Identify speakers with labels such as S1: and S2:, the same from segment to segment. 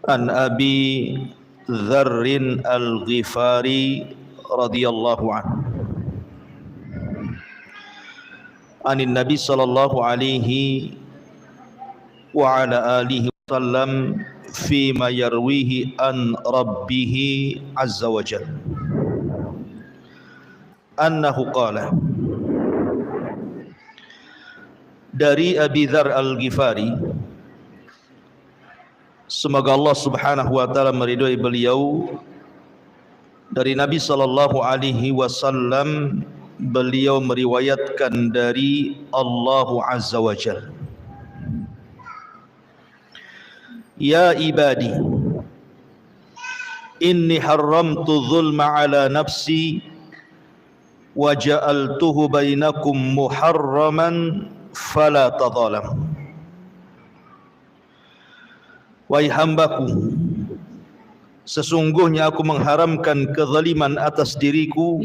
S1: An Abi Dzarrin Al-Ghifari radhiyallahu anhu anin Nabi sallallahu alaihi wa ala alihi wasallam fima yarwihi an rabbih azza wa jalla annahu qala, dari Abi Dzar Al-Ghifari, semoga Allah Subhanahu wa taala meridhai beliau, dari Nabi sallallahu alaihi wasallam beliau meriwayatkan dari Allah Azza wa Jalla, ya ibadi inni haramtu zulma ala nafsi wa ja'altuhu bainakum muharraman fala tadhalam. Wahai hambaku, sesungguhnya aku mengharamkan kezaliman atas diriku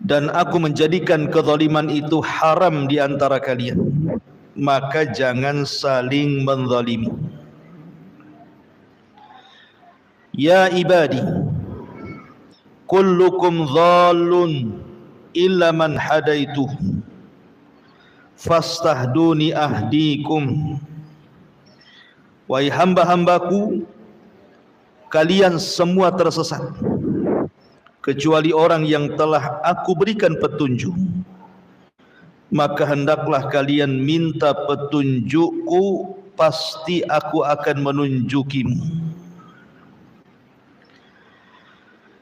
S1: dan aku menjadikan kezaliman itu haram di antara kalian, maka jangan saling menzalimi. Ya ibadi, kullukum dhallun illa man hadaituhu fastahduni ahdikum. Wahai hamba-hambaku, kalian semua tersesat kecuali orang yang telah aku berikan petunjuk, maka hendaklah kalian minta petunjukku, pasti aku akan menunjukimu.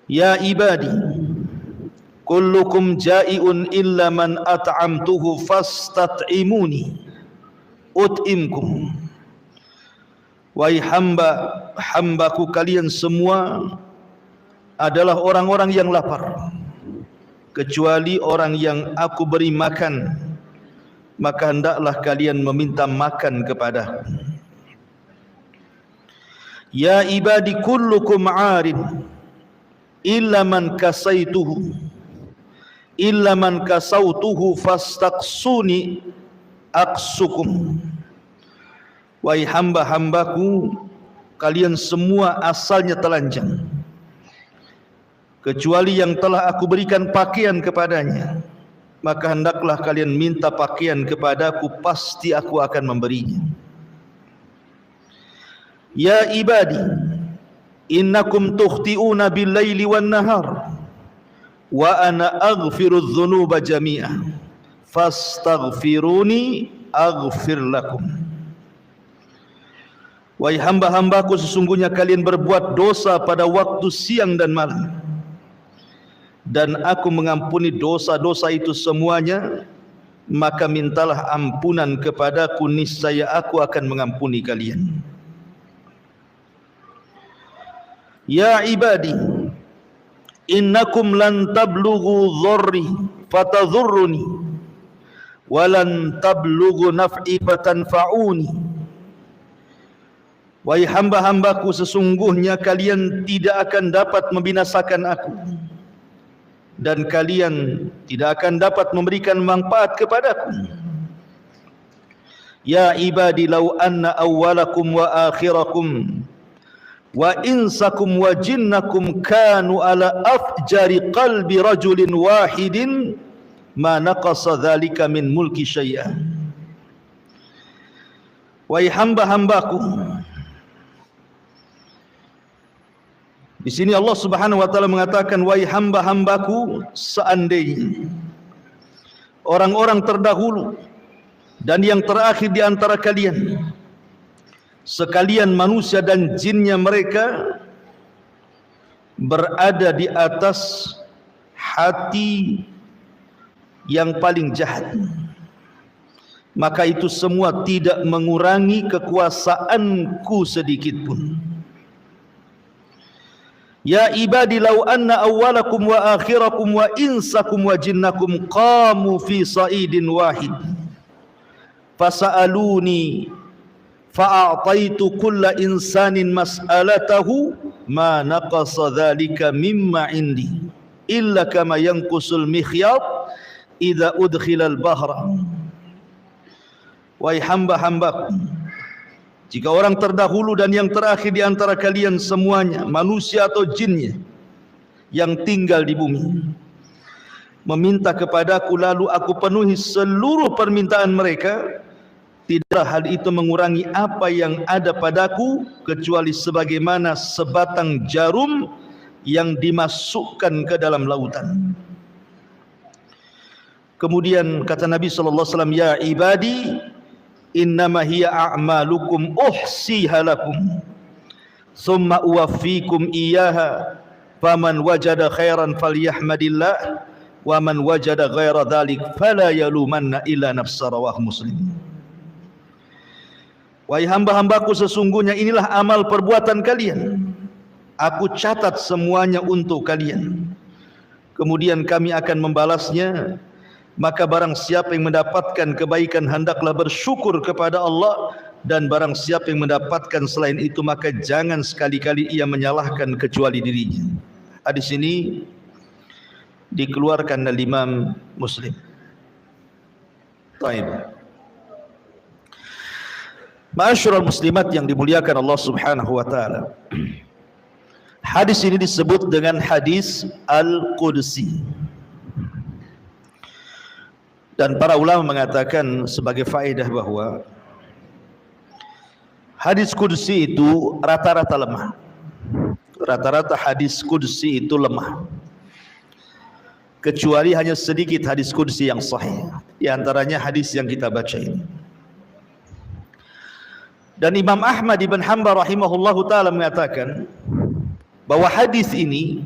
S1: Ya ibadi, kullukum ja'iun illa man at'amtuhu fastat'imuni ut'imkum. Wahai hamba-hambaku, kalian semua adalah orang-orang yang lapar kecuali orang yang aku beri makan, maka hendaklah kalian meminta makan kepadaku. Ya ibadi, kullukum 'arin illa man kasautuhu fastaqsuni aqsukum. Wahai hamba-hambaku, kalian semua asalnya telanjang kecuali yang telah aku berikan pakaian kepadanya, maka hendaklah kalian minta pakaian kepadaku, pasti aku akan memberinya. Ya ibadi, innakum tukhti'una bil-laili wan-nahar wa ana aghfiru adh-dhunuba jami'a fastaghfiruni aghfir lakum. Wahai hamba-hambaku, sesungguhnya kalian berbuat dosa pada waktu siang dan malam, dan aku mengampuni dosa-dosa itu semuanya, maka mintalah ampunan kepadaku, niscaya aku akan mengampuni kalian. Ya ibadi, innakum lan tablughu dharri fatadhurruni wa lan tablughu naf'i fatanfa'uni. Wahai hamba-hambaku, sesungguhnya kalian tidak akan dapat membinasakan aku, dan kalian tidak akan dapat memberikan manfaat kepadaku. Ya ibadi, law anna awwalakum wa akhirakum wa insakum wa jinnakum kanu ala afjari qalbi rajulin wahidin ma naqasa dhalika min mulki syai'an. Wahai hamba-hambaku, di sini Allah Subhanahu wa taala mengatakan, wahai hamba-hambaku, seandainya orang-orang terdahulu dan yang terakhir di antara kalian, sekalian manusia dan jinnya mereka, berada di atas hati yang paling jahat, maka itu semua tidak mengurangi kekuasaanku sedikit pun. Ya ibadi, law anna awwalakum wa akhirakum wa insakum wa jinnakum qamu fi sa'idin wahid fasa'aluni fa'a'taitu kulla insanin mas'alatahu ma naqasa dhalika mimma indi illa kama yanqusul mikhyat idza udkhila al-bahra. Wahai hamba-hambaku, jika orang terdahulu dan yang terakhir di antara kalian semuanya, manusia atau jinnya yang tinggal di bumi, meminta kepadaku lalu aku penuhi seluruh permintaan mereka, tidak hal itu mengurangi apa yang ada padaku kecuali sebagaimana sebatang jarum yang dimasukkan ke dalam lautan. Kemudian kata Nabi sallallahu alaihi wasallam, ya ibadi innama hiya a'malukum uhsiha lakum thumma uwaffikum iyyaha faman wajada khairan falyahmadillah wa man wajada ghaira dhalik fala yalumanna illa nafsa. Rawahu Muslim. Wahai hamba-hambaku, sesungguhnya inilah amal perbuatan kalian, aku catat semuanya untuk kalian, kemudian kami akan membalasnya. Maka barang siapa yang mendapatkan kebaikan hendaklah bersyukur kepada Allah, dan barang siapa yang mendapatkan selain itu maka jangan sekali-kali ia menyalahkan kecuali dirinya. Hadis ini dikeluarkan oleh Imam Muslim. Baik. Ma'asyiral muslimat yang dimuliakan Allah Subhanahu wa taala. Hadis ini disebut dengan hadis Al-Qudsi. Dan para ulama mengatakan sebagai faedah bahwa hadis Qudsi itu rata-rata lemah. Rata-rata hadis Qudsi itu lemah. Kecuali hanya sedikit hadis Qudsi yang sahih. Di antaranya hadis yang kita baca ini. Dan Imam Ahmad ibn Hanbal rahimahullahu ta'ala mengatakan bahwa hadis ini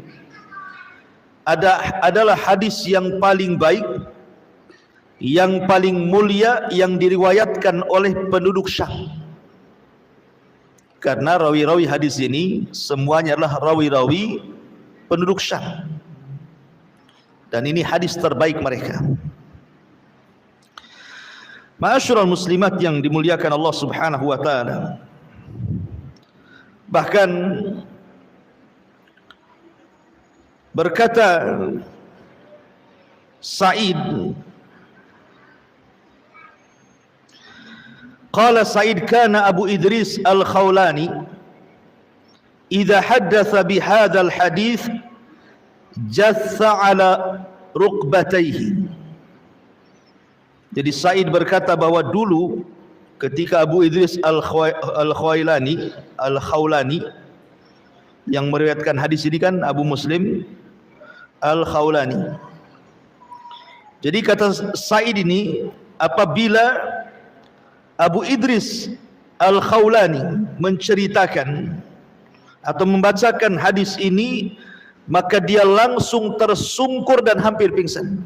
S1: adalah hadis yang paling baik, yang paling mulia, yang diriwayatkan oleh penduduk Syam. Karena rawi-rawi hadis ini semuanya adalah rawi-rawi penduduk Syam. Dan ini hadis terbaik mereka. Ma'asyiral muslimat yang dimuliakan Allah Subhanahu wa taala. Bahkan berkata Sa'id, qala Sa'id kana Abu Idris Al-Khawlani idza haddatsa bihadzal hadits jassa ala rukbatayhi. Jadi Sa'id berkata bahwa dulu ketika Abu Idris Al-Khawlani yang meriwayatkan hadis ini kan Abu Muslim Al-Khawlani. Jadi kata Sa'id ini, apabila Abu Idris Al-Khawlani menceritakan atau membacakan hadis ini, maka dia langsung tersungkur dan hampir pingsan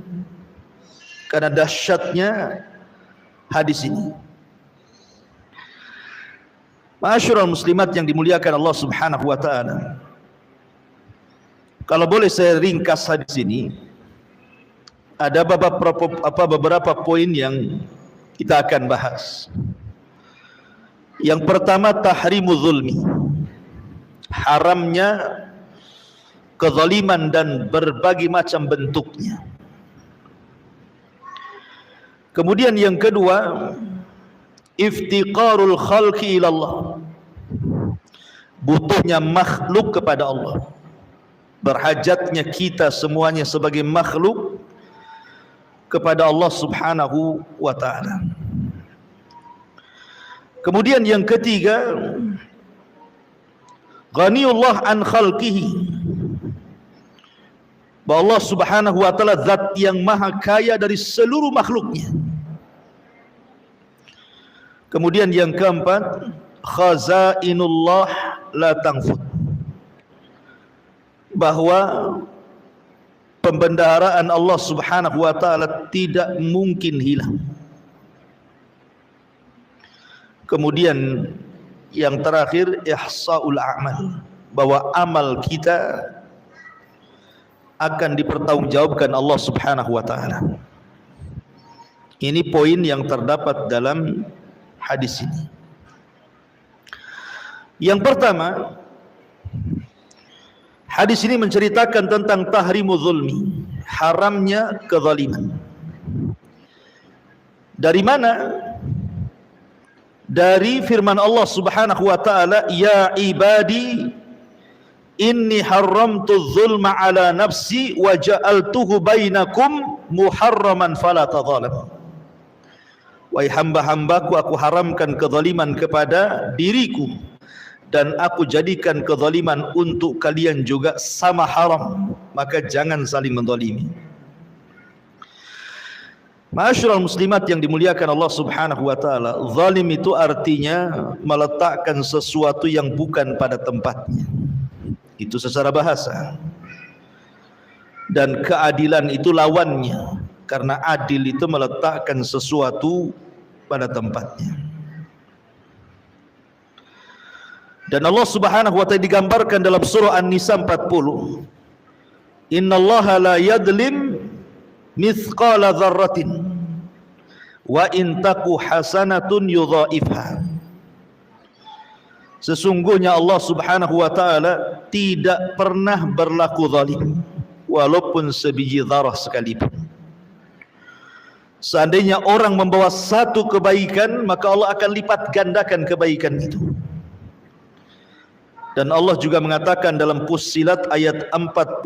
S1: karena dahsyatnya hadis ini. Ma'asyiral muslimat yang dimuliakan Allah Subhanahu wa taala. Kalau boleh saya ringkas hadis ini, ada beberapa poin yang kita akan bahas. Yang pertama, tahrimu zulmi, haramnya kezaliman dan berbagai macam bentuknya. Kemudian yang kedua, iftiqarul khalqi ilallah, butuhnya makhluk kepada Allah, berhajatnya kita semuanya sebagai makhluk kepada Allah Subhanahu wa ta'ala. Kemudian yang ketiga, ghaniyullah an khalqihi, bahwa Allah Subhanahu wa ta'ala zat yang maha kaya dari seluruh makhluknya. Kemudian yang keempat, khazainullah la tanfud, bahwa pembendaharaan Allah Subhanahu wa ta'ala tidak mungkin hilang. Kemudian yang terakhir, ihsaul a'mal, bahwa amal kita akan dipertanggungjawabkan Allah Subhanahu wa ta'ala. Ini poin yang terdapat dalam hadis ini. Yang pertama, hadis ini menceritakan tentang tahrimu zulmi, haramnya kezaliman. Dari mana? dari firman Allah Subhanahu wa taala, ya ibadi inni haramtu dzulma ala nafsi wa ja'altuhu bainakum muharraman fala tadzalamu. Wahai hamba-hambaku, aku haramkan kezaliman kepada diriku dan aku jadikan kezaliman untuk kalian juga sama haram, maka jangan saling menzalimi. Ma'asyiral muslimat yang dimuliakan Allah Subhanahu wa taala, zalim itu artinya meletakkan sesuatu yang bukan pada tempatnya. Itu secara bahasa. Dan keadilan itu lawannya, karena adil itu meletakkan sesuatu pada tempatnya. Dan Allah Subhanahu wa taala digambarkan dalam surah An-Nisa 40. Innallaha la yadlim mithqala dzarratin wa in taku hasanatun yudhaifha. Sesungguhnya Allah Subhanahu wa taala tidak pernah berlaku zalim walaupun sebiji zarah sekalipun. Seandainya orang membawa satu kebaikan, maka Allah akan lipat gandakan kebaikan itu. Dan Allah juga mengatakan dalam Fussilat ayat 46,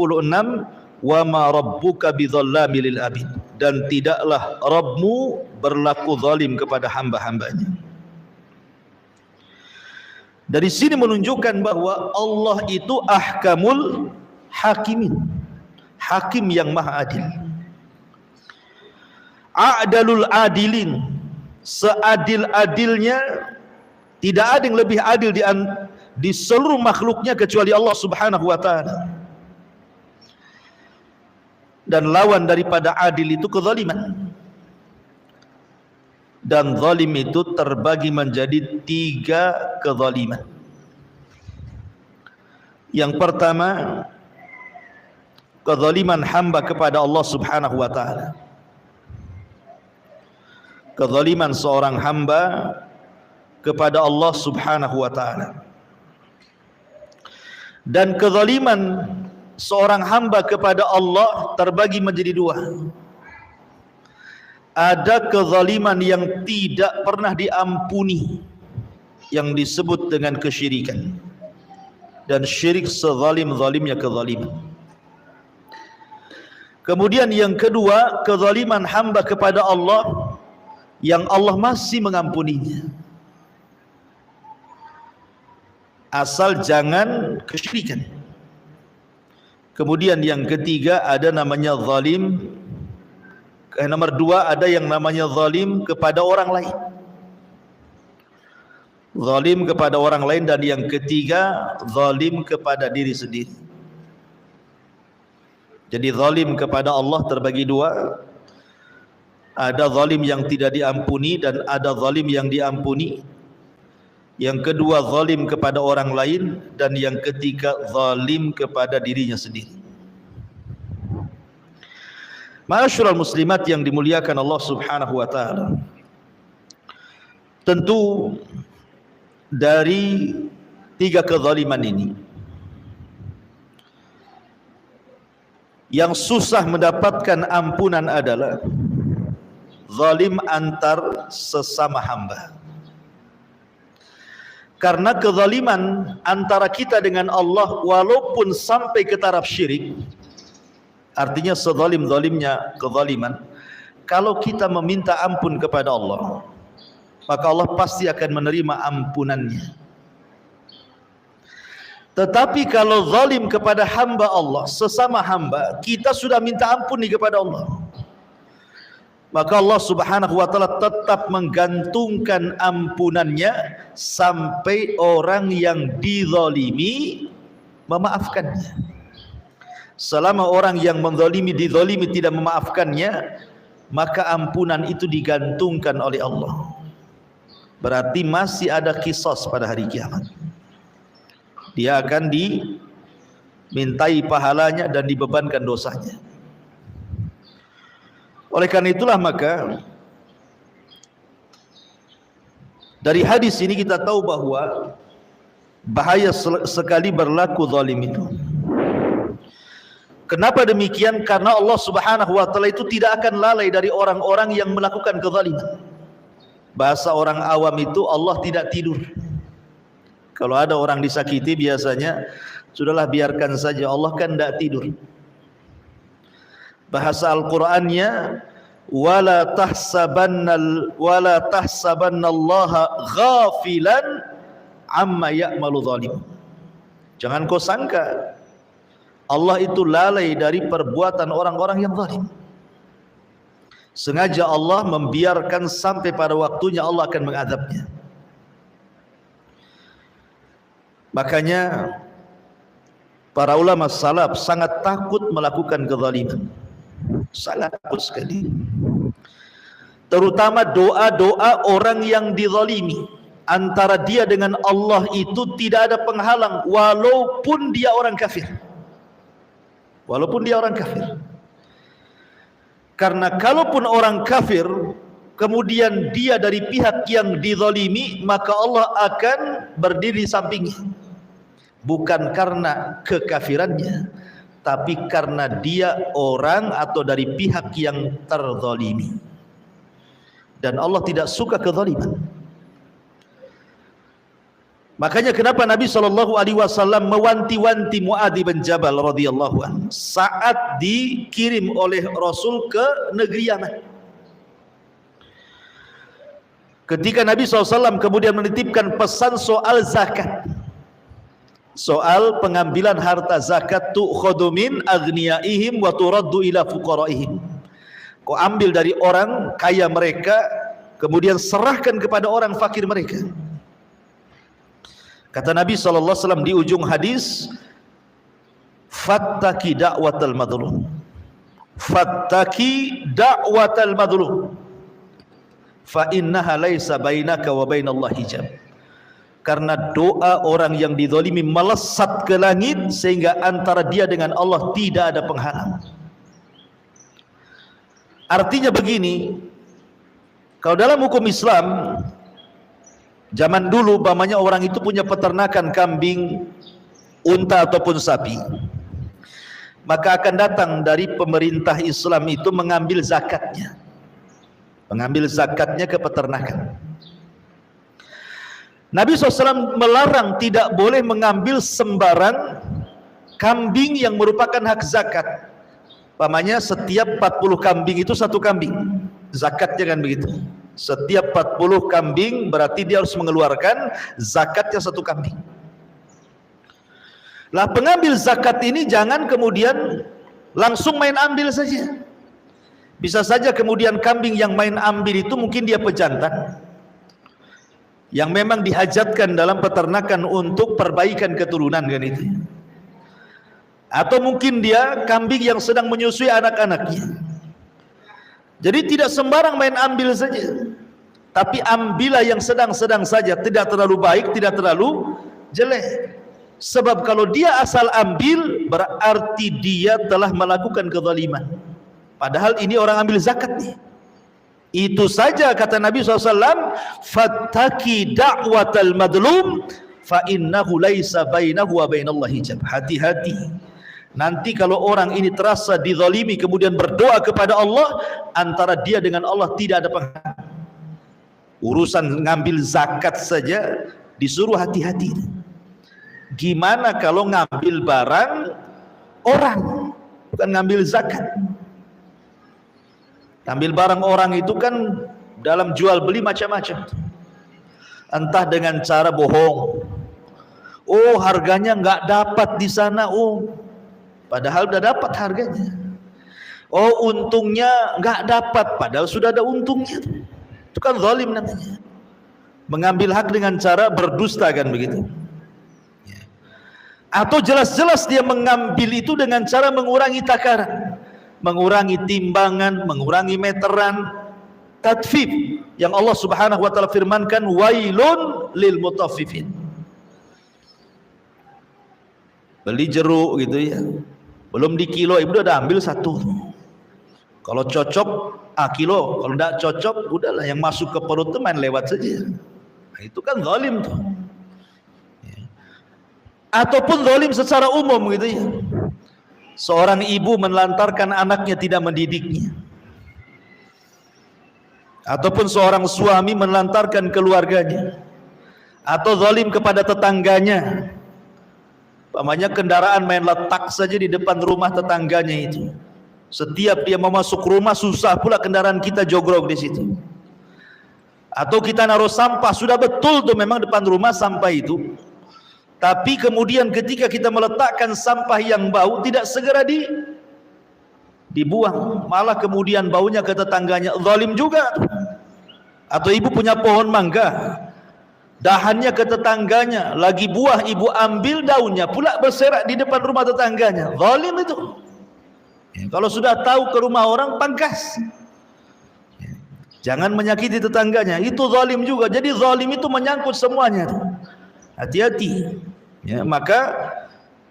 S1: wa ma rabbuka bidzallami lil abid, dan tidaklah Rabbmu berlaku zalim kepada hamba-hambanya. Dari sini menunjukkan bahwa Allah itu ahkamul hakimin, hakim yang maha adil. A'dalul adilin, seadil-adilnya, tidak ada yang lebih adil di seluruh makhluknya kecuali Allah Subhanahu wa taala. Dan lawan daripada adil itu kezaliman. Dan zalim itu terbagi menjadi 3 kezaliman. Yang pertama, kezaliman hamba kepada Allah Subhanahu wa taala. Kezaliman seorang hamba kepada Allah Subhanahu wa taala. Dan kezaliman seorang hamba kepada Allah terbagi menjadi 2. Ada kezaliman yang tidak pernah diampuni, yang disebut dengan kesyirikan. Dan syirik sezalim-zalimnya kezaliman. Kemudian yang kedua, kezaliman hamba kepada Allah yang Allah masih mengampuninya, asal jangan kesyirikan. Kemudian yang ketiga ada namanya zalim. Nomor 2 ada yang namanya zalim kepada orang lain. Zalim kepada orang lain. Dan yang ketiga zalim kepada diri sendiri. Jadi zalim kepada Allah terbagi 2. Ada zalim yang tidak diampuni dan ada zalim yang diampuni. Yang kedua zalim kepada orang lain, dan yang ketiga zalim kepada dirinya sendiri. Ma'asyiral muslimat yang dimuliakan Allah Subhanahu wa taala, tentu dari 3 kezaliman ini yang susah mendapatkan ampunan adalah zalim antar sesama hamba. Karena kezaliman antara kita dengan Allah walaupun sampai ke taraf syirik, artinya sezalim-zalimnya kezaliman, kalau kita meminta ampun kepada Allah, maka Allah pasti akan menerima ampunannya. Tetapi kalau zalim kepada hamba Allah, sesama hamba, kita sudah minta ampun kepada Allah, maka Allah Subhanahu wa taala tetap menggantungkan ampunannya sampai orang yang dizalimi memaafkannya. Selama orang yang menzalimi dizalimi tidak memaafkannya, maka ampunan itu digantungkan oleh Allah. Berarti masih ada qisas pada hari kiamat. Dia akan dimintai pahalanya dan dibebankan dosanya. Oleh karena itulah maka dari hadis ini kita tahu bahwa bahaya sekali berlaku zalim itu. Kenapa demikian? Karena Allah Subhanahu wa taala itu tidak akan lalai dari orang-orang yang melakukan kezaliman. Bahasa orang awam itu Allah tidak tidur. Kalau ada orang disakiti biasanya sudahlah biarkan saja, Allah kan tidak tidur. Bahasa Al-Qur'annya wala tahsabannallaha ghafilan amma ya'malu zalim. Jangan kau sangka Allah itu lalai dari perbuatan orang-orang yang zalim. Sengaja Allah membiarkan sampai pada waktunya Allah akan mengadabnya. Makanya para ulama salaf sangat takut melakukan kezaliman. Sangat takut sekali. Terutama doa-doa orang yang dizalimi. Antara dia dengan Allah itu tidak ada penghalang walaupun dia orang kafir. Walaupun dia orang kafir. Karena kalaupun orang kafir kemudian dia dari pihak yang dizalimi, maka Allah akan berdiri di sampingnya. Bukan karena kekafirannya, tapi karena dia orang atau dari pihak yang terzalimi. Dan Allah tidak suka kezaliman. Makanya kenapa Nabi SAW mewanti-wanti Muadz bin Jabal radhiyallahu anhu saat dikirim oleh Rasul ke negeri Yaman. Ketika Nabi SAW kemudian menitipkan pesan soal zakat, soal pengambilan harta zakat, tu'khadhu min aghniyaihim wa turaddu ila fuqaraihim. Kau ambil dari orang kaya mereka kemudian serahkan kepada orang fakir mereka. Kata Nabi SAW di ujung hadis, fattaki da'watal madlum, fattaki da'watal madlum, fa innaha laisa bainaka wa bainallahi hijab. Karena doa orang yang dizalimi melesat ke langit sehingga antara dia dengan Allah tidak ada penghalang. Artinya begini, kalau dalam hukum Islam zaman dulu umpamanya orang itu punya peternakan kambing, unta ataupun sapi, maka akan datang dari pemerintah Islam itu mengambil zakatnya, ke peternakan. Nabi SAW melarang tidak boleh mengambil sembarang kambing yang merupakan hak zakat. Umpamanya setiap 40 kambing itu satu kambing, zakatnya kan begitu. Setiap 40 kambing berarti dia harus mengeluarkan zakatnya satu kambing. Lah pengambil zakat ini jangan kemudian langsung main ambil saja. Bisa saja kemudian kambing yang main ambil itu mungkin dia pejantan, yang memang dihajatkan dalam peternakan untuk perbaikan keturunan kan itu. Atau mungkin dia kambing yang sedang menyusui anak-anaknya. Jadi tidak sembarang main ambil saja, tapi ambillah yang sedang-sedang saja, tidak terlalu baik, tidak terlalu jelek. Sebab kalau dia asal ambil berarti dia telah melakukan kezaliman. Padahal ini orang ambil zakat nih. Itu saja kata Nabi SAW, fattaki da'watal madlum fa innahu laisa bainahu wa bainallahi hijab. Hati-hati. Nanti kalau orang ini terasa dizalimi kemudian berdoa kepada Allah, antara dia dengan Allah tidak ada penghalang. Urusan ngambil zakat saja disuruh hati-hati. Gimana kalau ngambil barang orang, bukan ngambil zakat. Ngambil barang orang itu kan dalam jual beli macam-macam. Entah dengan cara bohong. Oh, harganya nggak dapat di sana. Oh, padahal udah dapat harganya. Oh, untungnya nggak dapat, padahal sudah ada untungnya. Itu kan zalim namanya. Mengambil hak dengan cara berdusta kan begitu. Atau jelas-jelas dia mengambil itu dengan cara mengurangi takaran, mengurangi timbangan, mengurangi meteran, tadfif yang Allah Subhanahu wa taala firmankan, wailun lil mutaffifin. Beli jeruk gitu ya, belum di kilo ibu udah ambil satu. Kalau cocok kilo, kalau tidak cocok udahlah, yang masuk ke perut itu main lewat saja. Nah, itu kan zalim tuh. Ataupun zalim secara umum gitu ya. Seorang ibu menelantarkan anaknya, tidak mendidiknya. ataupun seorang suami menelantarkan keluarganya, atau zalim kepada tetangganya. Umpamanya kendaraan main letak saja di depan rumah tetangganya itu. Setiap dia mau masuk rumah susah pula kendaraan kita jogrok di situ. Atau kita naruh sampah, sudah betul tuh memang depan rumah sampah itu. Tapi kemudian ketika kita meletakkan sampah yang bau, tidak segera dibuang, malah kemudian baunya ke tetangganya, zalim juga. Atau ibu punya pohon mangga, dahannya ke tetangganya, lagi buah ibu ambil daunnya pula berserak di depan rumah tetangganya, zalim itu. Kalau sudah tahu ke rumah orang, pangkas. Jangan menyakiti tetangganya, itu zalim juga. Jadi zalim itu menyangkut semuanya. Hati-hati. Ya, maka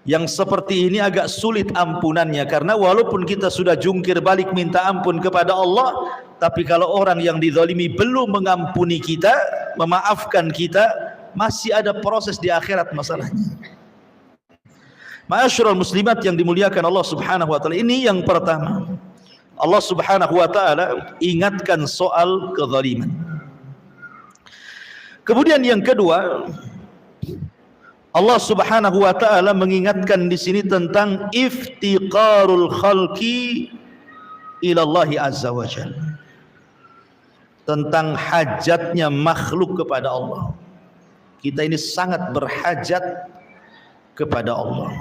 S1: yang seperti ini agak sulit ampunannya, karena walaupun kita sudah jungkir balik minta ampun kepada Allah, tapi kalau orang yang dizalimi belum mengampuni kita, memaafkan kita, masih ada proses di akhirat masalahnya. Ma'asyiral muslimat yang dimuliakan Allah Subhanahu wa taala, ini yang pertama. Allah Subhanahu wa taala ingatkan soal kezaliman. Kemudian yang kedua, Allah Subhanahu wa taala mengingatkan di sini tentang iftiqarul khalqi ila Allah azza wa jalla. Tentang hajatnya makhluk kepada Allah. Kita ini sangat berhajat kepada Allah.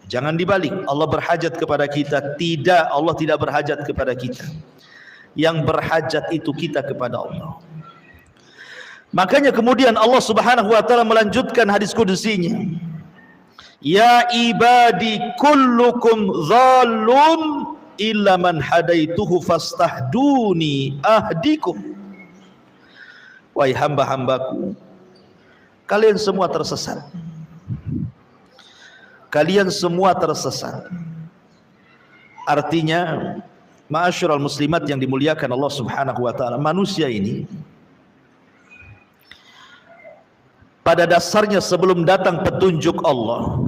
S1: Jangan dibalik, Allah berhajat kepada kita. Tidak, Allah tidak berhajat kepada kita. Yang berhajat itu kita kepada Allah. Makanya kemudian Allah Subhanahu wa taala melanjutkan hadis kudusinya. Ya ibadi kullukum dhallun illa man hadaituhu fastahduni ahdikum. Wahai hamba-hambaku, kalian semua tersesat. Kalian semua tersesat. Artinya, ma'asyiral muslimat yang dimuliakan Allah Subhanahu wa taala, manusia ini pada dasarnya sebelum datang petunjuk Allah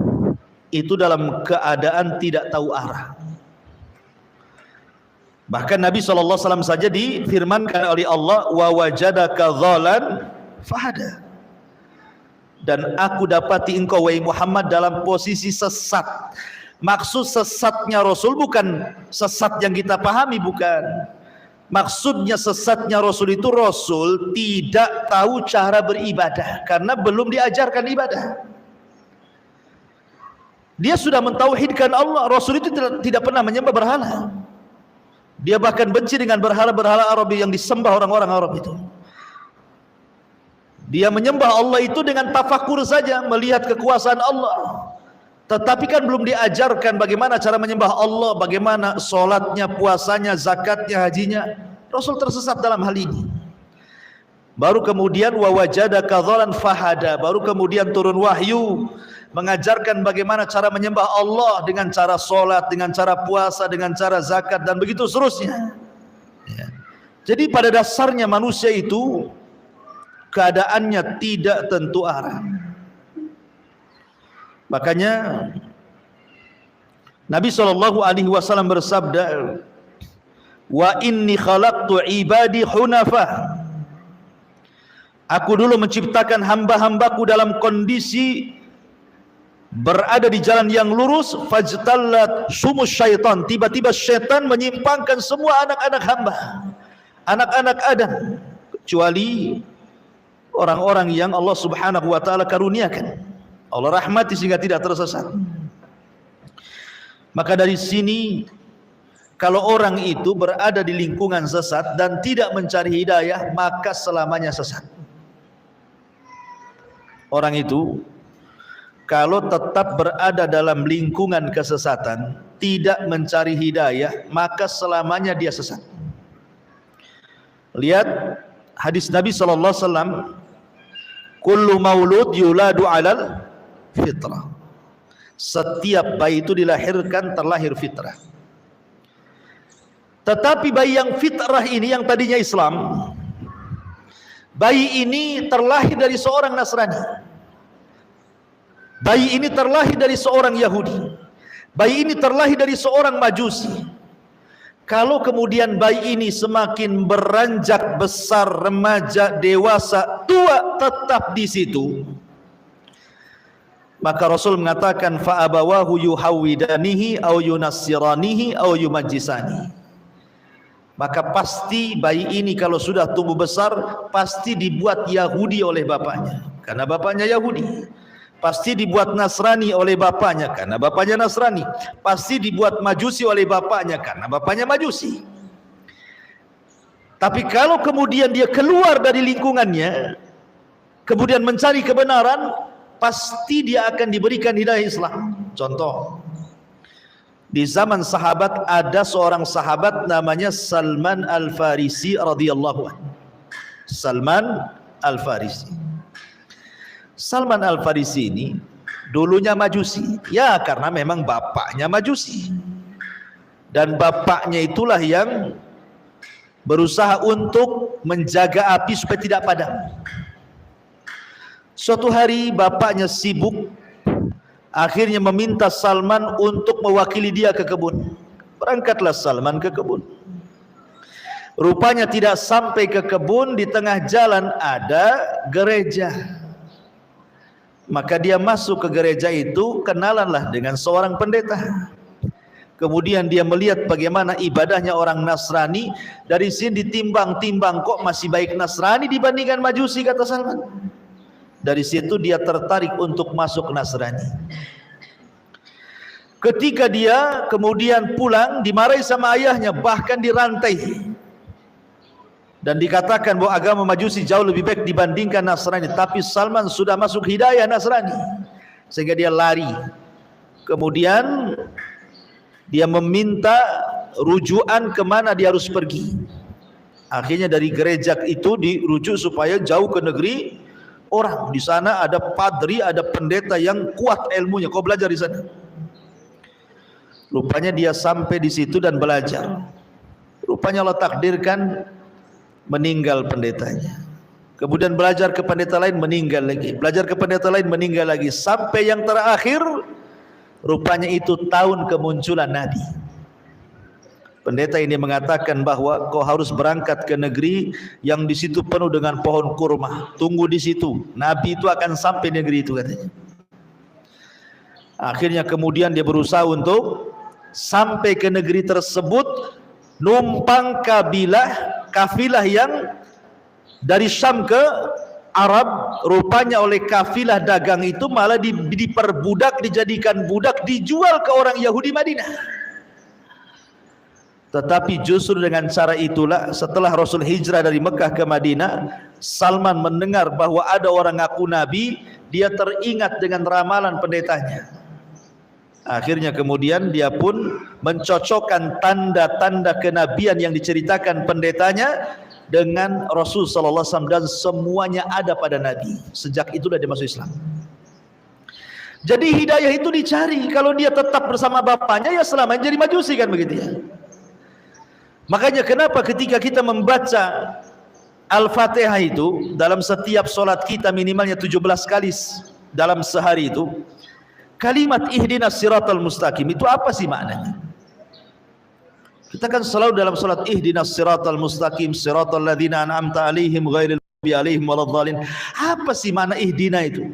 S1: itu dalam keadaan tidak tahu arah. Bahkan Nabi SAW saja difirmankan oleh Allah, wa wajadaka dhalan fahada. Dan aku dapati engkau wahai Muhammad dalam posisi sesat. Maksud sesatnya Rasul bukan sesat yang kita pahami, bukan. Maksudnya sesatnya Rasul itu Rasul tidak tahu cara beribadah karena belum diajarkan ibadah. Dia sudah mentauhidkan Allah. Rasul itu tidak pernah menyembah berhala. Dia bahkan benci dengan berhala-berhala Arab yang disembah orang-orang Arab itu. Dia menyembah Allah itu dengan tafakur saja, melihat kekuasaan Allah. Tetapi kan belum diajarkan bagaimana cara menyembah Allah, bagaimana sholatnya, puasanya, zakatnya, hajinya. Rasul tersesat dalam hal ini. Baru kemudian wa wajadaka dhalan fahada, baru kemudian turun wahyu mengajarkan bagaimana cara menyembah Allah dengan cara sholat, dengan cara puasa, dengan cara zakat, dan begitu seterusnya. Ya. Jadi pada dasarnya manusia itu keadaannya tidak tentu arah. Makanya Nabi SAW bersabda, wa inni khalaqtu ibadi hunafa. Aku dulu menciptakan hamba-hambaku dalam kondisi berada di jalan yang lurus, fajtallat sumus syaitan. Tiba-tiba syaitan menyimpangkan semua anak-anak hamba, anak-anak Adam, kecuali orang-orang yang Allah Subhanahu wa taala karuniakan, Allah rahmati sehingga tidak tersesat. Maka dari sini, kalau orang itu berada di lingkungan sesat dan tidak mencari hidayah, maka selamanya sesat. Orang itu kalau tetap berada dalam lingkungan kesesatan, tidak mencari hidayah, maka selamanya dia sesat. Lihat hadis Nabi SAW, kullu maulud yuladu alal fitrah. Setiap bayi itu dilahirkan terlahir fitrah. Tetapi bayi yang fitrah ini, yang tadinya Islam, bayi ini terlahir dari seorang Nasrani. Bayi ini terlahir dari seorang Yahudi. Bayi ini terlahir dari seorang Majusi. Kalau kemudian bayi ini semakin beranjak besar, remaja, dewasa, tua, tetap di situ, maka Rasul mengatakan fa abawahu yuhawidanihi au yunassiranihi au yumajjisani. Maka pasti bayi ini kalau sudah tumbuh besar pasti dibuat Yahudi oleh bapaknya karena bapaknya Yahudi. Pasti dibuat Nasrani oleh bapaknya karena bapaknya Nasrani. Pasti dibuat Majusi oleh bapaknya karena bapaknya Majusi. Tapi kalau kemudian dia keluar dari lingkungannya, kemudian mencari kebenaran, pasti dia akan diberikan hidayah Islam. Contoh, di zaman sahabat ada seorang sahabat namanya Salman Al-Farisi radhiyallahu anhu. Salman Al-Farisi. Salman Al-Farisi ini dulunya Majusi, ya karena memang bapaknya Majusi, dan bapaknya itulah yang berusaha untuk menjaga api supaya tidak padam. Suatu hari bapaknya sibuk, akhirnya meminta Salman untuk mewakili dia ke kebun. Berangkatlah Salman ke kebun. Rupanya tidak sampai ke kebun, di tengah jalan ada gereja. Maka dia masuk ke gereja itu, kenalanlah dengan seorang pendeta. Kemudian dia melihat bagaimana ibadahnya orang Nasrani. Dari sini ditimbang-timbang, kok masih baik Nasrani dibandingkan Majusi, kata Salman. Dari situ dia tertarik untuk masuk Nasrani. Ketika dia kemudian pulang, dimarahi sama ayahnya, bahkan dirantai. Dan dikatakan bahwa agama Majusi jauh lebih baik dibandingkan Nasrani. Tapi Salman sudah masuk hidayah Nasrani, sehingga dia lari. Kemudian dia meminta rujukan kemana dia harus pergi. Akhirnya dari gereja itu dirujuk supaya jauh ke negeri orang. Di sana ada padri, ada pendeta yang kuat ilmunya. Kau belajar di sana. Rupanya dia sampai di situ dan belajar. Rupanya Allah takdirkan meninggal pendetanya. Kemudian belajar ke pendeta lain, meninggal lagi. Belajar ke pendeta lain, meninggal lagi. Sampai yang terakhir, rupanya itu tahun kemunculan Nabi. Pendeta ini mengatakan bahwa kau harus berangkat ke negeri yang di situ penuh dengan pohon kurma. Tunggu di situ. Nabi itu akan sampai negeri itu, katanya. Akhirnya kemudian dia berusaha untuk sampai ke negeri tersebut, numpang kafilah yang dari Syam ke Arab. Rupanya oleh kafilah dagang itu malah diperbudak, dijadikan budak, dijual ke orang Yahudi Madinah. Tetapi justru dengan cara itulah setelah Rasul hijrah dari Mekah ke Madinah, Salman mendengar bahwa ada orang ngaku Nabi. Dia teringat dengan ramalan pendetanya. Akhirnya kemudian dia pun mencocokkan tanda-tanda kenabian yang diceritakan pendetanya dengan Rasul sallallahu alaihi wasallam, dan semuanya ada pada Nabi. Sejak itulah dia masuk Islam. Jadi hidayah itu dicari. Kalau dia tetap bersama bapaknya, ya selamanya jadi Majusi, kan begitu ya. Makanya kenapa ketika kita membaca Al-Fatihah itu dalam setiap solat kita minimalnya 17 kali dalam sehari itu, kalimat ihdinas siratal mustaqim itu apa sih maknanya? Kita kan selalu dalam salat ihdinas siratal mustaqim siratal ladzina an'amta 'alaihim ghairil maghdubi 'alaihim waladdallin. Apa sih makna ihdina itu?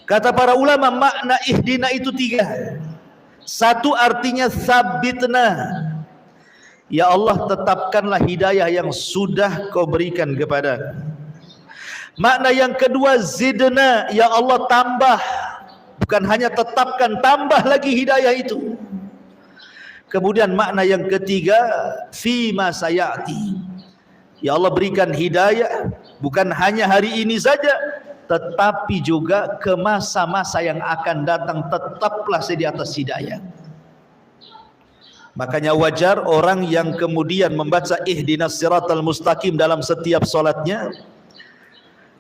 S1: Kata para ulama, makna ihdina itu 3. Satu artinya sabitna. Ya Allah, tetapkanlah hidayah yang sudah kau berikan kepada. Makna yang kedua zidna, ya Allah tambah. Bukan hanya tetapkan, tambah lagi hidayah itu. Kemudian makna yang ketiga, fima sayati. Ya Allah, berikan hidayah bukan hanya hari ini saja, tetapi juga ke masa-masa yang akan datang. Tetaplah saya di atas hidayah. Makanya wajar orang yang kemudian membaca ihdinas siratal mustaqim dalam setiap solatnya,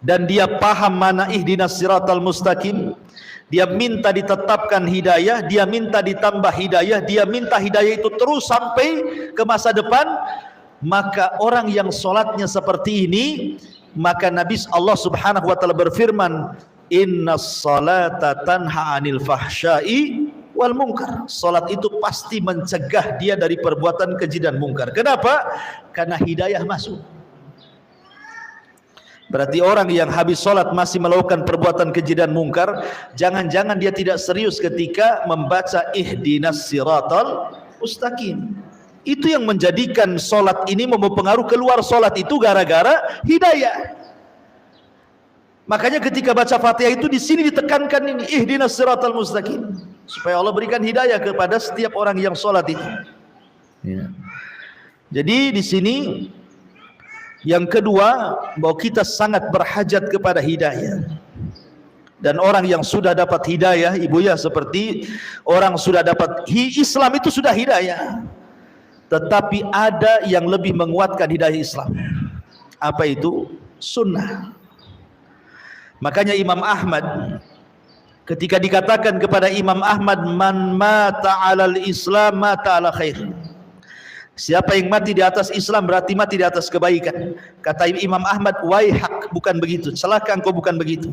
S1: dan dia paham mana ihdinas siratal mustaqim, dia minta ditetapkan hidayah, dia minta ditambah hidayah, dia minta hidayah itu terus sampai ke masa depan. Maka orang yang solatnya seperti ini, maka Nabi Allah subhanahu wa ta'ala berfirman, innas salata tanha anil fahsyai wal munkar. Salat itu pasti mencegah dia dari perbuatan keji dan mungkar. Kenapa? Karena hidayah masuk. Berarti orang yang habis salat masih melakukan perbuatan keji dan mungkar, jangan-jangan dia tidak serius ketika membaca ihdinas siratal mustaqim. Itu yang menjadikan salat ini mempengaruhi keluar salat itu gara-gara hidayah. Makanya ketika baca Fatihah itu di sini ditekankan ini ihdinas siratal mustaqim, supaya Allah berikan hidayah kepada setiap orang yang salat itu. Ya. Jadi di sini yang kedua, bahwa kita sangat berhajat kepada hidayah. Dan orang yang sudah dapat hidayah, ibu ya, seperti orang sudah dapat Islam itu sudah hidayah. Tetapi ada yang lebih menguatkan hidayah Islam. Apa itu? Sunnah. Makanya Imam Ahmad, ketika dikatakan kepada Imam Ahmad, man mata alal Islam mata ala khair. Siapa yang mati di atas Islam berarti mati di atas kebaikan. Kata Imam Ahmad, waihak, bukan begitu, celaka engkau, bukan begitu.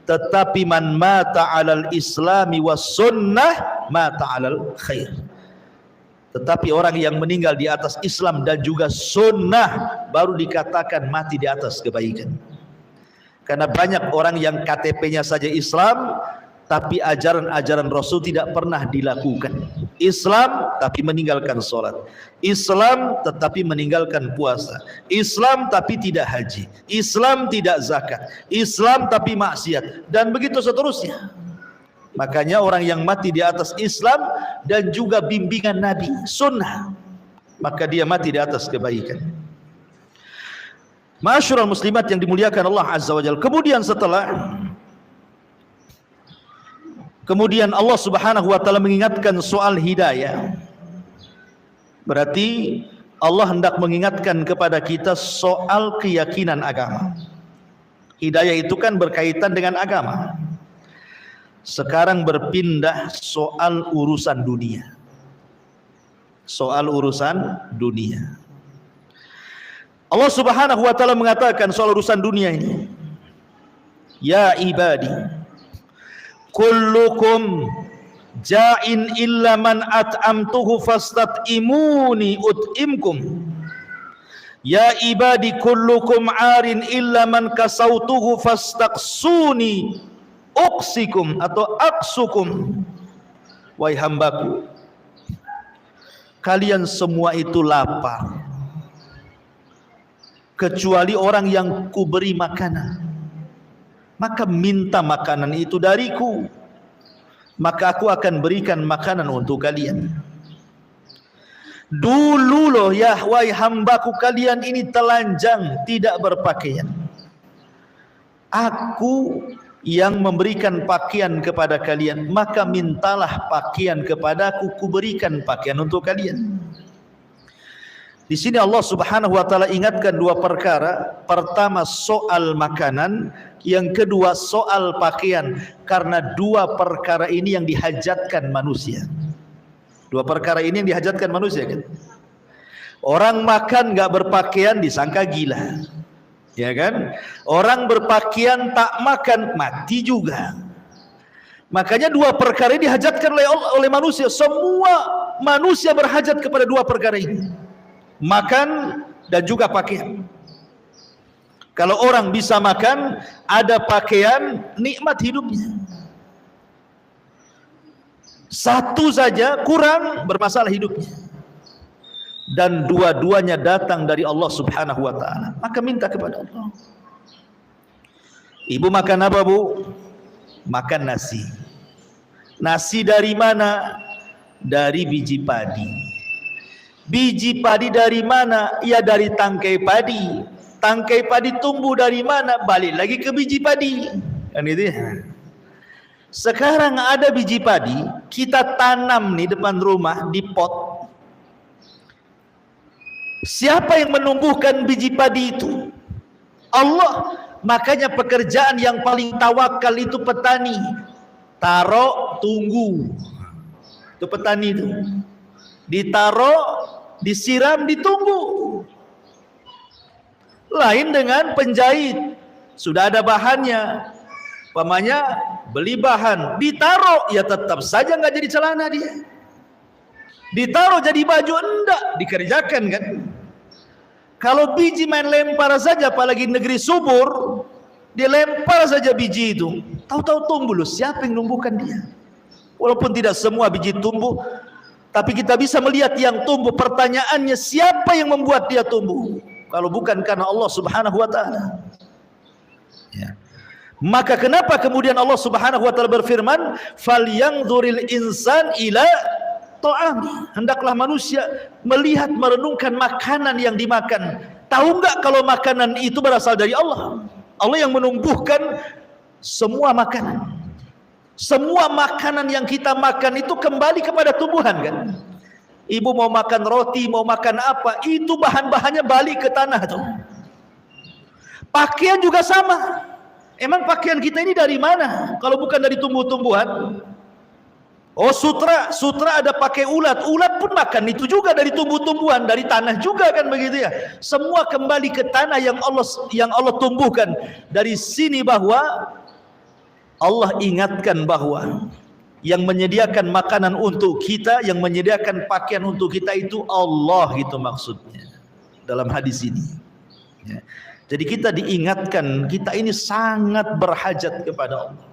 S1: Tetapi man mata alal Islami was sunnah mata alal khair. Tetapi orang yang meninggal di atas Islam dan juga sunnah baru dikatakan mati di atas kebaikan. Karena banyak orang yang KTP-nya saja Islam, tapi ajaran-ajaran Rasul tidak pernah dilakukan. Islam tapi meninggalkan sholat, Islam tetapi meninggalkan puasa, Islam tapi tidak haji, Islam tidak zakat, Islam tapi maksiat, dan begitu seterusnya. Makanya orang yang mati di atas Islam dan juga bimbingan Nabi, sunnah, maka dia mati di atas kebaikan. Ma'asyiral muslimat yang dimuliakan Allah Azza wa Jalla. Kemudian Allah Subhanahu wa taala mengingatkan soal hidayah. Berarti Allah hendak mengingatkan kepada kita soal keyakinan agama. Hidayah itu kan berkaitan dengan agama. Sekarang berpindah soal urusan dunia. Soal urusan dunia. Allah Subhanahu wa taala mengatakan soal urusan dunia ini, ya ibadi, kullukum ja'in illa man at'amtuhu fastat'imuni ut'imkum. Ya ibadi kullukum 'arin illa man kasautuhu fastaqsuni uqsikum atau aqsukum. Wahai hambaku, kalian semua itu lapar kecuali orang yang kuberi makanan, maka minta makanan itu dariku, maka aku akan berikan makanan untuk kalian. Dulu loh ya wahai hambaku, kalian ini telanjang, tidak berpakaian, aku yang memberikan pakaian kepada kalian, maka mintalah pakaian kepadaku, kuberikan pakaian untuk kalian. Di sini Allah Subhanahu wa taala ingatkan dua perkara. Pertama soal makanan, yang kedua soal pakaian, karena dua perkara ini yang dihajatkan manusia. Dua perkara ini yang dihajatkan manusia kan. Orang makan enggak berpakaian disangka gila. Ya kan? Orang berpakaian tak makan mati juga. Makanya dua perkara ini dihajatkan oleh manusia. Semua manusia berhajat kepada dua perkara ini. Makan dan juga pakaian. Kalau orang bisa makan, ada pakaian, nikmat hidupnya. Satu saja kurang, bermasalah hidupnya. Dan dua-duanya datang dari Allah Subhanahu wa taala, maka minta kepada Allah. Ibu makan apa, Bu? Makan nasi. Nasi dari mana? Dari biji padi. Biji padi dari mana? Ya dari tangkai padi. Tangkai padi tumbuh dari mana? Balik lagi ke biji padi. Kan itu ya. Sekarang ada biji padi, kita tanam nih depan rumah di pot. Siapa yang menumbuhkan biji padi itu? Allah. Makanya pekerjaan yang paling tawakal itu petani. Taruh, tunggu. Itu petani itu. Ditaruh, disiram, ditunggu. Lain dengan penjahit, sudah ada bahannya, Umpamanya beli bahan, ditaruh, ya tetap saja nggak jadi celana dia. Ditaruh jadi baju, enggak dikerjakan kan. Kalau biji main lempar saja, apalagi negeri subur, dia lempar saja biji itu, tahu-tahu tumbuh. Loh, siapa yang numbuhkan dia? Walaupun tidak semua biji tumbuh, tapi kita bisa melihat yang tumbuh. Pertanyaannya, siapa yang membuat dia tumbuh? Kalau bukan karena Allah Subhanahu wa taala. Ya. Maka kenapa kemudian Allah Subhanahu wa taala berfirman, "Falyanzuril insan ila ta'ami." Hendaklah manusia melihat, merenungkan makanan yang dimakan. Tahu enggak kalau makanan itu berasal dari Allah? Allah yang menumbuhkan semua makanan. Semua makanan yang kita makan itu kembali kepada tumbuhan kan. Ibu mau makan roti, mau makan apa, itu bahan-bahannya balik ke tanah tuh. Pakaian juga sama. Emang pakaian kita ini dari mana? Kalau bukan dari tumbuh-tumbuhan. Oh, sutra ada pakai ulat. Ulat pun makan itu juga dari tumbuh-tumbuhan, dari tanah juga kan begitu ya. Semua kembali ke tanah yang Allah tumbuhkan. Dari sini bahwa Allah ingatkan bahwa yang menyediakan makanan untuk kita, yang menyediakan pakaian untuk kita itu Allah, itu maksudnya dalam hadis ini. Ya. Jadi kita diingatkan, kita ini sangat berhajat kepada Allah.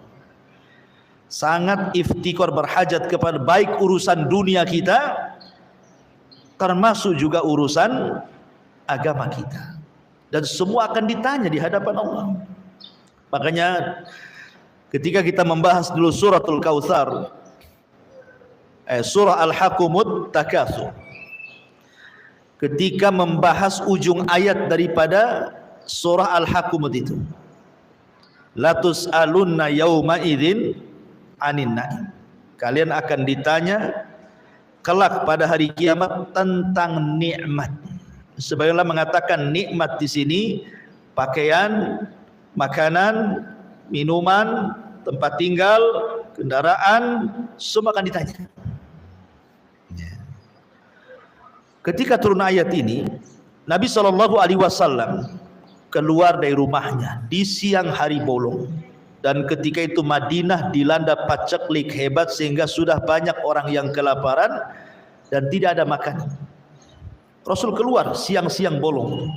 S1: Sangat iftikar, berhajat kepada baik urusan dunia kita, termasuk juga urusan agama kita. Dan semua akan ditanya di hadapan Allah. Makanya ketika kita membahas dulu suratul Kautsar, surah Al-Hakumut Takatsur, ketika membahas ujung ayat daripada surah Al-Hakumut itu, la tus'alunna yauma idzin anin na'im, kalian akan ditanya kelak pada hari kiamat tentang nikmat. Sebagaimana mengatakan nikmat di sini pakaian, makanan, minuman, tempat tinggal, kendaraan, semua akan ditanya. Ketika turun ayat ini, Nabi SAW keluar dari rumahnya di siang hari bolong, dan ketika itu Madinah dilanda paceklik hebat sehingga sudah banyak orang yang kelaparan dan tidak ada makanan. Rasul keluar siang-siang bolong.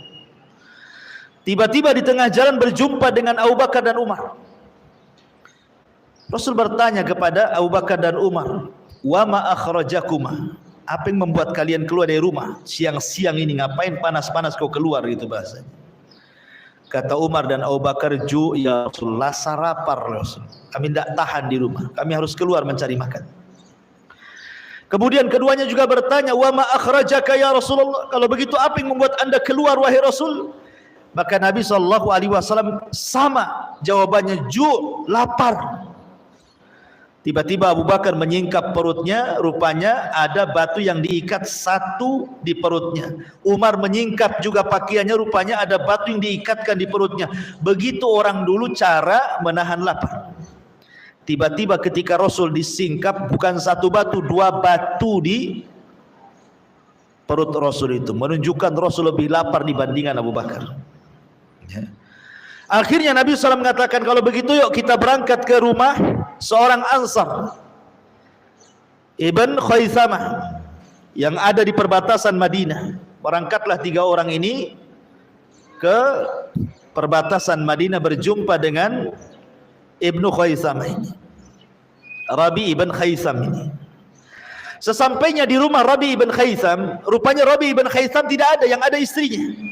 S1: Tiba-tiba di tengah jalan berjumpa dengan Abu Bakar dan Umar. Rasul bertanya kepada Abu Bakar dan Umar, "Wa ma akhrajakuma?" Apa yang membuat kalian keluar dari rumah siang-siang ini? Ngapain panas-panas kau keluar, gitu bahasanya. Kata Umar dan Abu Bakar, "Ya Rasulullah, lapar Rasul. Kami tidak tahan di rumah. Kami harus keluar mencari makan." Kemudian keduanya juga bertanya, "Wa ma akhrajaka ya Rasulullah?" Kalau begitu apa yang membuat Anda keluar wahai Rasul? Maka Nabi SAW sama jawabannya, lapar. Tiba-tiba Abu Bakar menyingkap perutnya, rupanya ada batu yang diikat satu di perutnya. Umar menyingkap juga pakaiannya, rupanya ada batu yang diikatkan di perutnya. Begitu orang dulu cara menahan lapar. Tiba-tiba ketika Rasul disingkap, bukan satu batu, dua batu di perut Rasul itu, menunjukkan Rasul lebih lapar dibandingkan Abu Bakar. Ya. Akhirnya Nabi SAW mengatakan, kalau begitu yuk kita berangkat ke rumah seorang Ansar, Ibn Khaythamah, yang ada di perbatasan Madinah. Berangkatlah 3 orang ini ke perbatasan Madinah, berjumpa dengan Ibnu Khaythamah ini, Rabi Ibn Khaytham ini. Sesampainya di rumah Rabi Ibn Khaytham, rupanya Rabi Ibn Khaytham tidak ada, yang ada istrinya.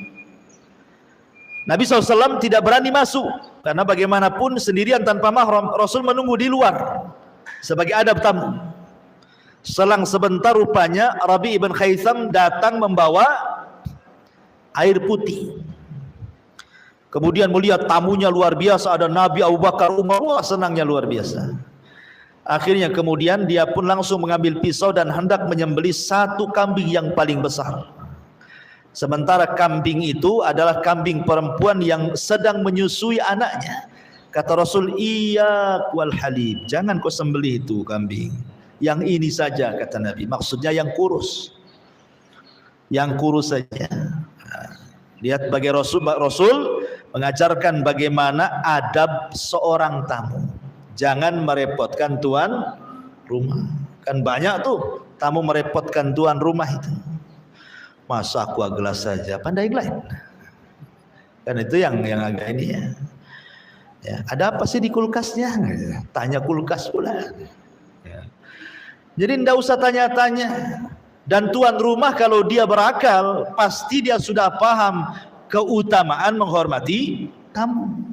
S1: Nabi SAW tidak berani masuk, karena bagaimanapun sendirian tanpa mahram. Rasul menunggu di luar sebagai adab tamu. Selang sebentar rupanya Rabi Ibn Khaytham datang membawa air putih. Kemudian melihat tamunya luar biasa, ada Nabi, Abu Bakar, Umar, wah senangnya luar biasa. Akhirnya kemudian dia pun langsung mengambil pisau dan hendak menyembelih satu kambing yang paling besar. Sementara kambing itu adalah kambing perempuan yang sedang menyusui anaknya. Kata Rasul, "Iyyak wal halib, jangan kau sembelih itu kambing. Yang ini saja," kata Nabi. Maksudnya yang kurus. Yang kurus saja. Lihat bagi Rasul mengajarkan bagaimana adab seorang tamu. Jangan merepotkan tuan rumah. Kan banyak tuh tamu merepotkan tuan rumah itu. Masa aqua gelas saja, pandai glide. Kan itu yang agak ini ya. Ya, ada apa sih di kulkasnya? Tanya kulkas pula. Ya. Jadi tidak usah tanya-tanya. Dan tuan rumah kalau dia berakal, pasti dia sudah paham keutamaan menghormati tamu.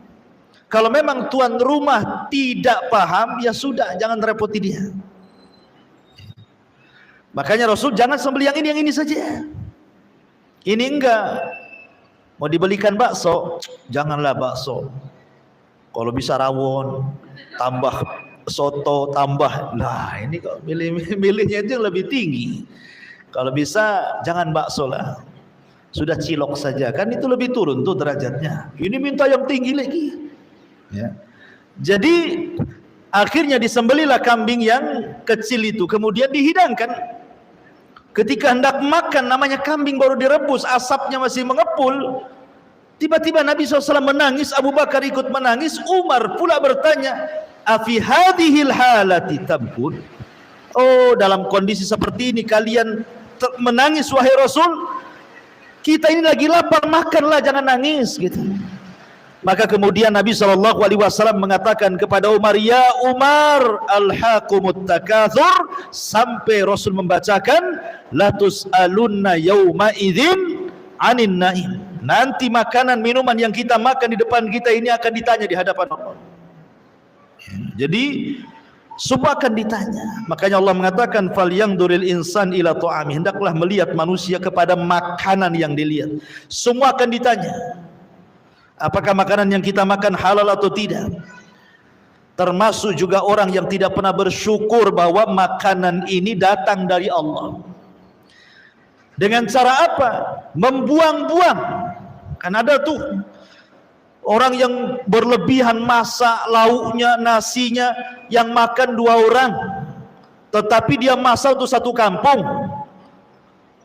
S1: Kalau memang tuan rumah tidak paham, ya sudah, jangan repoti dia. Makanya Rasul jangan sembelih yang ini saja. Ini enggak. Mau dibelikan bakso, janganlah bakso. Kalau bisa rawon, tambah soto, tambah. Nah, ini kok milihnya itu lebih tinggi. Kalau bisa jangan bakso lah. Sudah cilok saja, kan itu lebih turun tuh derajatnya. Ini minta yang tinggi lagi. Ya. Jadi akhirnya disembelihlah kambing yang kecil itu, kemudian dihidangkan. Ketika hendak makan, namanya kambing baru direbus, asapnya masih mengepul. Tiba-tiba Nabi SAW menangis, Abu Bakar ikut menangis, Umar pula bertanya, afi hadhil halati tabkun? Oh, dalam kondisi seperti ini kalian menangis wahai Rasul? Kita ini lagi lapar, makanlah, jangan nangis gitu. Maka kemudian Nabi SAW mengatakan kepada Umar, ya Umar, alhaqumut takatsur, sampai Rasul membacakan la tus'alunna yauma idzin 'anin na'im. Nanti makanan minuman yang kita makan di depan kita ini akan ditanya di hadapan Allah. Jadi semua akan ditanya. Makanya Allah mengatakan falyanzuril insan ila ta'ami, hendaklah melihat manusia kepada makanan yang dilihat. Semua akan ditanya. Apakah makanan yang kita makan halal atau tidak? Termasuk juga orang yang tidak pernah bersyukur bahwa makanan ini datang dari Allah. Dengan cara apa? Membuang-buang. Kan ada tuh orang yang berlebihan masak lauknya, nasinya, yang makan 2 orang, tetapi dia masak untuk 1 kampung.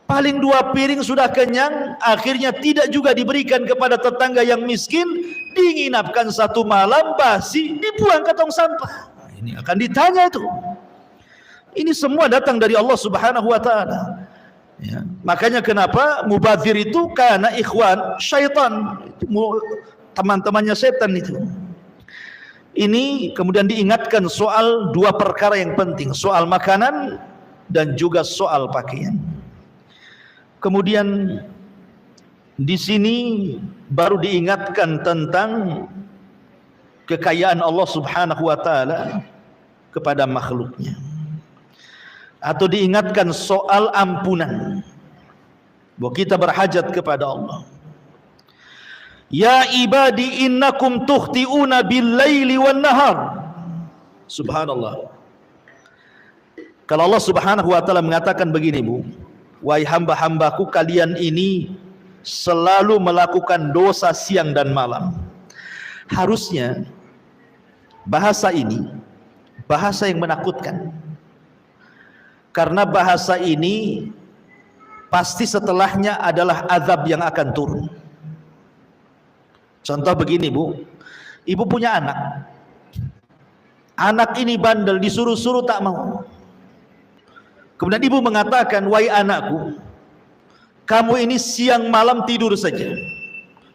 S1: Paling 2 piring sudah kenyang, akhirnya tidak juga diberikan kepada tetangga yang miskin, diinapkan 1 malam, basi, dibuang ke tong sampah. Ini akan ditanya itu. Ini semua datang dari Allah Subhanahu wa taala. Ya. Makanya kenapa mubadzir itu karena ikhwan syaitan, teman-temannya setan itu. Ini kemudian diingatkan soal 2 perkara yang penting, soal makanan dan juga soal pakaian. Kemudian di sini baru diingatkan tentang kekayaan Allah Subhanahu wa taala kepada makhluknya. Atau diingatkan soal ampunan, bahwa kita berhajat kepada Allah. Ya ibadi innakum tukhti'una bil-laili wan-nahar. Subhanallah. Kalau Allah Subhanahu wa taala mengatakan begini, Bu, wahai hamba-hambaku, kalian ini selalu melakukan dosa siang dan malam. Harusnya bahasa ini bahasa yang menakutkan. Karena bahasa ini pasti setelahnya adalah azab yang akan turun. Contoh begini, Bu. Ibu punya anak. Anak ini bandel, disuruh-suruh tak mau. Kemudian ibu mengatakan, wahai anakku, kamu ini siang malam tidur saja.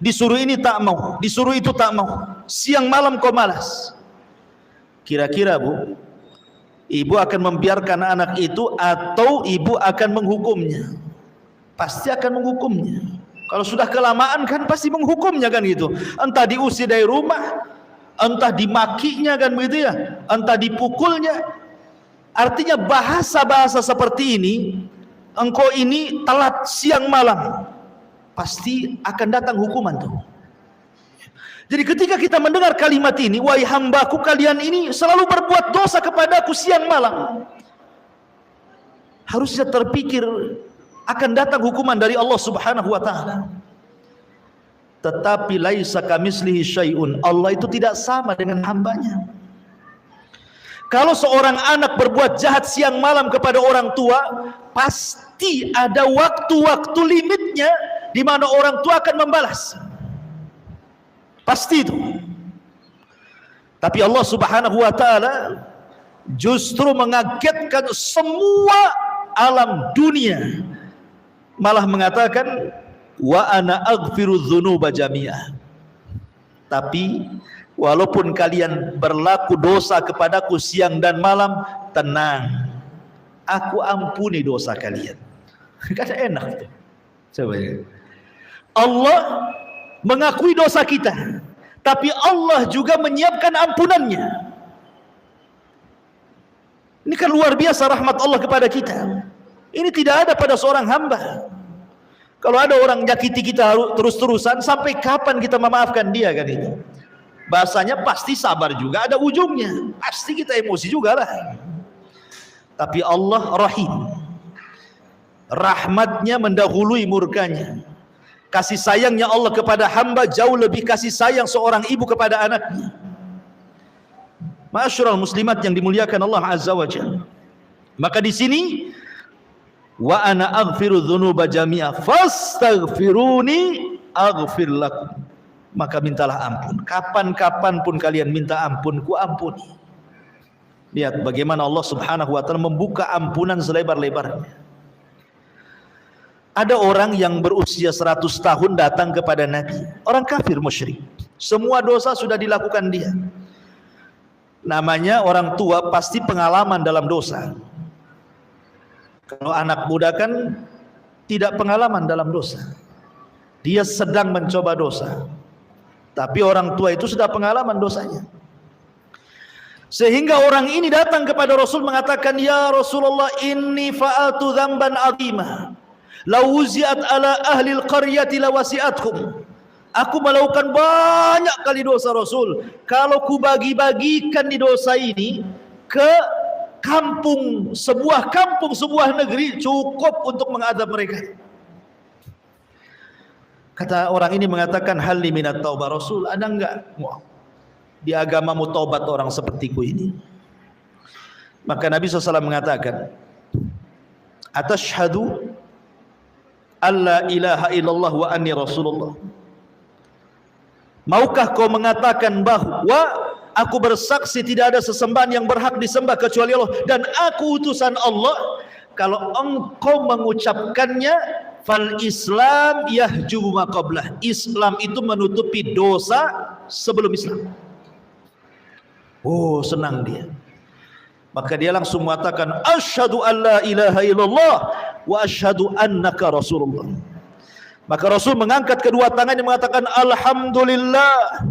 S1: Disuruh ini tak mau, disuruh itu tak mau. Siang malam kau malas. Kira-kira, Bu, ibu akan membiarkan anak itu atau ibu akan menghukumnya? Pasti akan menghukumnya. Kalau sudah kelamaan kan pasti menghukumnya kan gitu. Entah diusir dari rumah, entah dimakinya kan begitu ya, entah dipukulnya. Artinya bahasa-bahasa seperti ini, engkau ini telat siang malam, pasti akan datang hukuman tuh. Jadi ketika kita mendengar kalimat ini, wahai hambaku, kalian ini selalu berbuat dosa kepadaku siang malam, harusnya terpikir akan datang hukuman dari Allah Subhanahu wa taala. Tetapi laisa kamitslihi syai'un, Allah itu tidak sama dengan hambanya. Kalau seorang anak berbuat jahat siang malam kepada orang tua, pasti ada waktu-waktu limitnya di mana orang tua akan membalas. Pasti itu. Tapi Allah Subhanahu wa taala justru mengagetkan semua alam dunia, malah mengatakan wa ana aghfiru dzunuba jami'a. Tapi walaupun kalian berlaku dosa kepadaku siang dan malam, tenang, aku ampuni dosa kalian. Kan enak tuh. Coba ya. Allah mengakui dosa kita, tapi Allah juga menyiapkan ampunannya. Ini kan luar biasa rahmat Allah kepada kita. Ini tidak ada pada seorang hamba. Kalau ada orang menyakiti kita terus-terusan, sampai kapan kita memaafkan dia kan itu? Bahasanya pasti sabar juga ada ujungnya. Pasti kita emosi juga lah. Tapi Allah rahim. Rahmatnya mendahului murkanya. Kasih sayangnya Allah kepada hamba jauh lebih kasih sayang seorang ibu kepada anaknya. Ma'asyiral muslimat yang dimuliakan Allah Azza wa Jalla. Maka di sini wa ana aghfiru dzunuba jami'a fastaghfiruni aghfir lakum. Maka mintalah ampun. Kapan-kapan pun kalian minta ampun, ku ampuni. Lihat bagaimana Allah Subhanahu wa taala membuka ampunan selebar-lebarnya. Ada orang yang berusia 100 tahun datang kepada Nabi, orang kafir musyrik. Semua dosa sudah dilakukan dia. Namanya orang tua pasti pengalaman dalam dosa. Kalau anak muda kan tidak pengalaman dalam dosa. Dia sedang mencoba dosa. Tapi orang tua itu sudah pengalaman dosanya. Sehingga orang ini datang kepada Rasul mengatakan, "Ya Rasulullah, inni fa'altu dzamban 'azima. Lau wuzi'at ala ahli al-qaryati lawasi'atkum." Aku melakukan banyak kali dosa Rasul. Kalau ku bagi-bagikan di dosa ini ke kampung, sebuah negeri, cukup untuk mengadab mereka. Kata orang ini mengatakan, "Halli minat taubah Rasul, ada enggak di agamamu taubat orang sepertiku ini?" Maka Nabi SAW mengatakan, "Atashhadu alla ilaha illallah wa anni rasulullah." Maukah kau mengatakan bahwa aku bersaksi tidak ada sesembahan yang berhak disembah kecuali Allah dan aku utusan Allah? Kalau engkau mengucapkannya, fal Islam yahjubu ma qablah. Islam itu menutupi dosa sebelum Islam. Oh, senang dia. Maka dia langsung mengatakan, "Asyhadu an la ilaha illallah wa asyhadu annaka rasulullah." Maka Rasul mengangkat kedua tangannya mengatakan, "Alhamdulillah,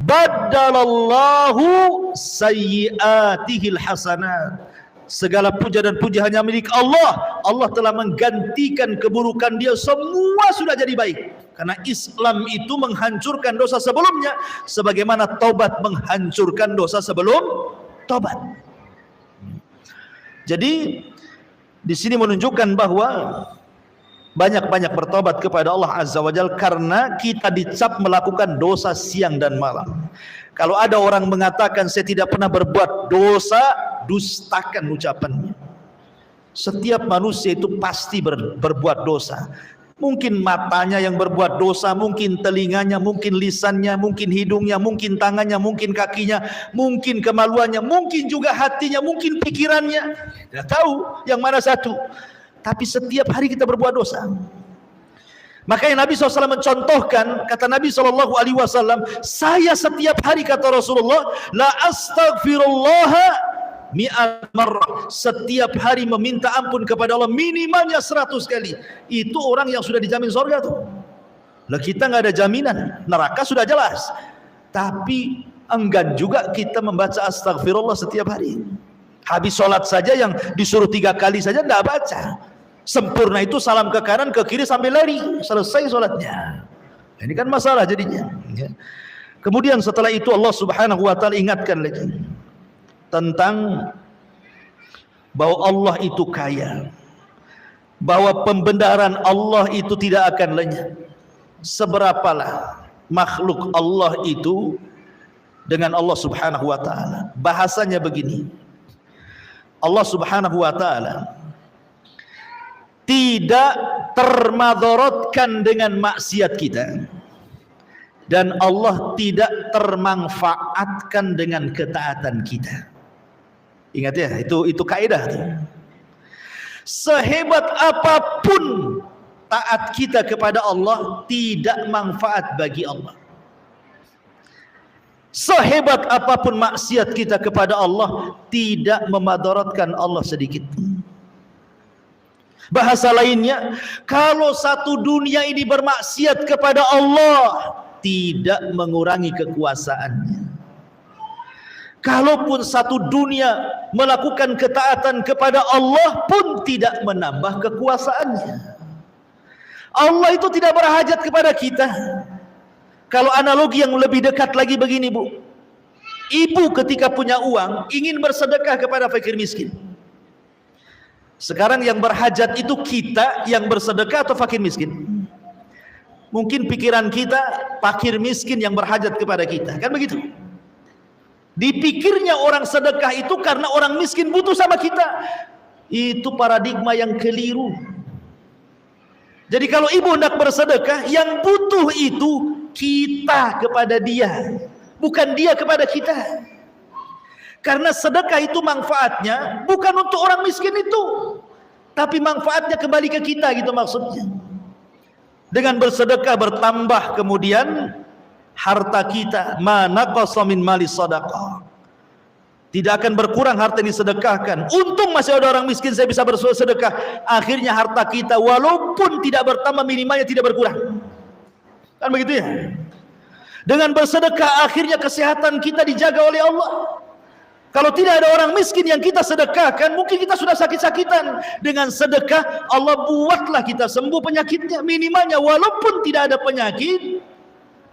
S1: badalallahu sayyiatihil hasanat." Segala puja dan puji hanya milik Allah. Allah telah menggantikan keburukan dia, semua sudah jadi baik. Karena Islam itu menghancurkan dosa sebelumnya, sebagaimana taubat menghancurkan dosa sebelum taubat. Jadi di sini menunjukkan bahwa banyak-banyak bertobat kepada Allah Azza wa Jalla karena kita dicap melakukan dosa siang dan malam. Kalau ada orang mengatakan saya tidak pernah berbuat dosa, dustakan ucapannya. Setiap manusia itu pasti berbuat dosa. Mungkin matanya yang berbuat dosa, mungkin telinganya, mungkin lisannya, mungkin hidungnya, mungkin tangannya, mungkin kakinya, mungkin kemaluannya, mungkin juga hatinya, mungkin pikirannya. Tidak tahu yang mana satu. Tapi setiap hari kita berbuat dosa. Makanya Nabi SAW mencontohkan, kata Nabi SAW, saya setiap hari, kata Rasulullah, la astaghfirullah mi'at marrah, setiap hari meminta ampun kepada Allah minimalnya 100 kali. Itu orang yang sudah dijamin surga tuh. Lah kita nggak ada jaminan, neraka sudah jelas. Tapi enggan juga kita membaca astagfirullah setiap hari. Habis sholat saja yang disuruh 3 kali saja tidak baca. Sempurna itu salam ke kanan ke kiri sampai lari, selesai sholatnya. Ini kan masalah jadinya. Kemudian setelah itu Allah Subhanahu wa taala ingatkan lagi tentang bahwa Allah itu kaya, bahwa pembenaran Allah itu tidak akan lenyap. Seberapalah makhluk Allah itu dengan Allah Subhanahu wa taala. Bahasanya begini, Allah Subhanahu wa taala tidak termadorotkan dengan maksiat kita. dan Allah tidak termanfaatkan dengan ketaatan kita. Ingat ya, itu kaidah tuh. Sehebat apapun taat kita kepada Allah, tidak manfaat bagi Allah. Sehebat apapun maksiat kita kepada Allah, tidak memadaratkan Allah sedikit pun. Bahasa lainnya, kalau satu dunia ini bermaksiat kepada Allah, tidak mengurangi kekuasaannya. Kalaupun satu dunia melakukan ketaatan kepada Allah pun tidak menambah kekuasaannya. Allah itu tidak berhajat kepada kita. Kalau analogi yang lebih dekat lagi begini, Bu. Ibu ketika punya uang ingin bersedekah kepada fakir miskin. Sekarang yang berhajat itu kita yang bersedekah atau fakir miskin? Mungkin pikiran kita fakir miskin yang berhajat kepada kita, kan begitu? Dipikirnya orang sedekah itu karena orang miskin butuh sama kita. Itu paradigma yang keliru. Jadi kalau ibu hendak bersedekah, yang butuh itu kita kepada dia, bukan dia kepada kita. Karena sedekah itu manfaatnya bukan untuk orang miskin itu, tapi manfaatnya kembali ke kita, gitu maksudnya. Dengan bersedekah bertambah kemudian harta kita, ma naqasa min mali sadaqah. Tidak akan berkurang harta yang disedekahkan. Untung masih ada orang miskin, saya bisa bersedekah. Akhirnya harta kita walaupun tidak bertambah, minimalnya tidak berkurang. Kan begitu ya? Dengan bersedekah akhirnya kesehatan kita dijaga oleh Allah. Kalau tidak ada orang miskin yang kita sedekahkan, mungkin kita sudah sakit-sakitan. Dengan sedekah Allah buatlah kita sembuh penyakitnya. Minimalnya walaupun tidak ada penyakit,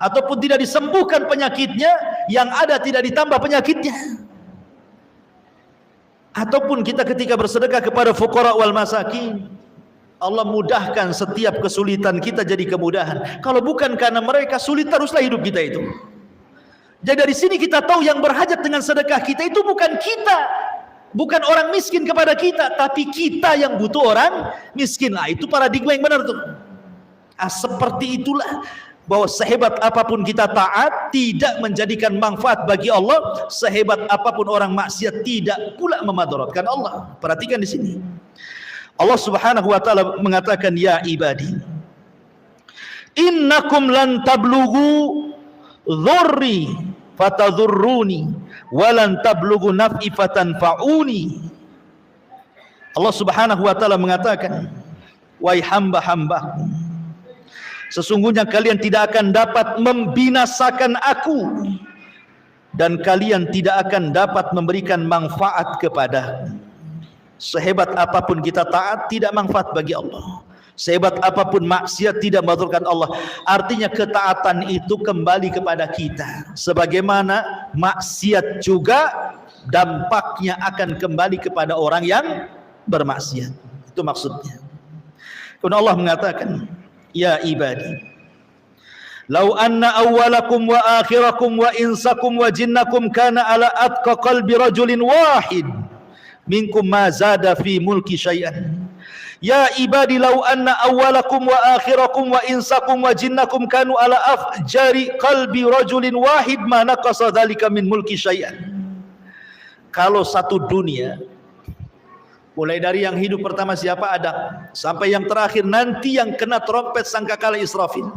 S1: ataupun tidak disembuhkan penyakitnya, yang ada tidak ditambah penyakitnya. Ataupun kita ketika bersedekah kepada fuqara wal masakin, Allah mudahkan setiap kesulitan kita jadi kemudahan. Kalau bukan karena mereka, sulit teruslah hidup kita itu. Jadi dari sini kita tahu yang berhajat dengan sedekah kita itu bukan kita, bukan orang miskin kepada kita, tapi kita yang butuh orang miskin. Nah, itu paradigma yang benar tuh. Seperti itulah, bahwa sehebat apapun kita taat tidak menjadikan manfaat bagi Allah, sehebat apapun orang maksiat tidak pula memadaratkan Allah. Perhatikan di sini. Allah Subhanahu wa taala mengatakan, ya ibadi, innakum lan tablughu dhurri fatadhurruni wa lan tablughu naf'i fatanfa'uni. Allah Subhanahu wa taala mengatakan, wahai hamba-hambaku, sesungguhnya kalian tidak akan dapat membinasakan aku, dan kalian tidak akan dapat memberikan manfaat kepada. Sehebat apapun kita taat, tidak manfaat bagi Allah. Sehebat apapun maksiat, tidak memadaratkan Allah. Artinya ketaatan itu kembali kepada kita. Sebagaimana maksiat juga dampaknya akan kembali kepada orang yang bermaksiat. Itu maksudnya. Kemudian Allah mengatakan, ya ibadi, lau anna awwalakum wa akhirakum wa insakum wa jinnakum kana ala atqa qalbi rajulin wahid minkum ma zada fi mulki syai'an. Ya ibadi, lau anna awwalakum wa akhirakum wa insakum wa jinnakum kanu ala afjari qalbi rajulin wahid ma naqasa dzalika min mulki syai'an. Kalau satu dunia, mulai dari yang hidup pertama siapa, Adam, sampai yang terakhir nanti yang kena trompet sangkakala Israfil.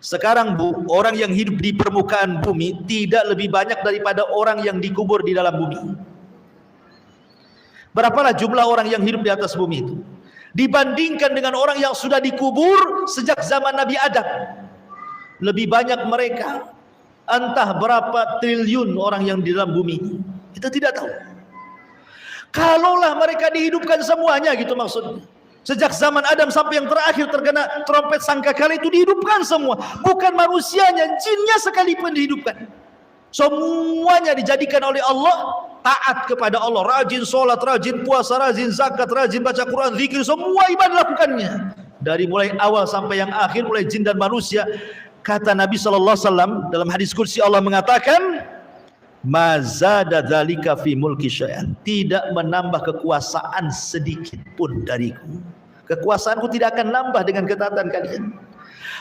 S1: Sekarang Bu, orang yang hidup di permukaan bumi tidak lebih banyak daripada orang yang dikubur di dalam bumi. Berapalah jumlah orang yang hidup di atas bumi itu dibandingkan dengan orang yang sudah dikubur sejak zaman Nabi Adam? Lebih banyak mereka. Entah berapa triliun orang yang di dalam bumi ini, kita tidak tahu. Kalaulah mereka dihidupkan semuanya, gitu maksudnya. Sejak zaman Adam sampai yang terakhir terkena trompet sangkakala itu dihidupkan semua. Bukan manusianya, jinnya sekalipun dihidupkan. Semuanya dijadikan oleh Allah taat kepada Allah. Rajin sholat, rajin puasa, rajin zakat, rajin baca Quran, zikir, semua ibadah lakukannya. Dari mulai awal sampai yang akhir, mulai jin dan manusia. Kata Nabi SAW dalam hadis kursi, Allah mengatakan, mazada dzalika fi mulki syai'an, tidak menambah kekuasaan sedikit pun dariku. Kekuasaanku tidak akan nambah dengan ketaatan kalian.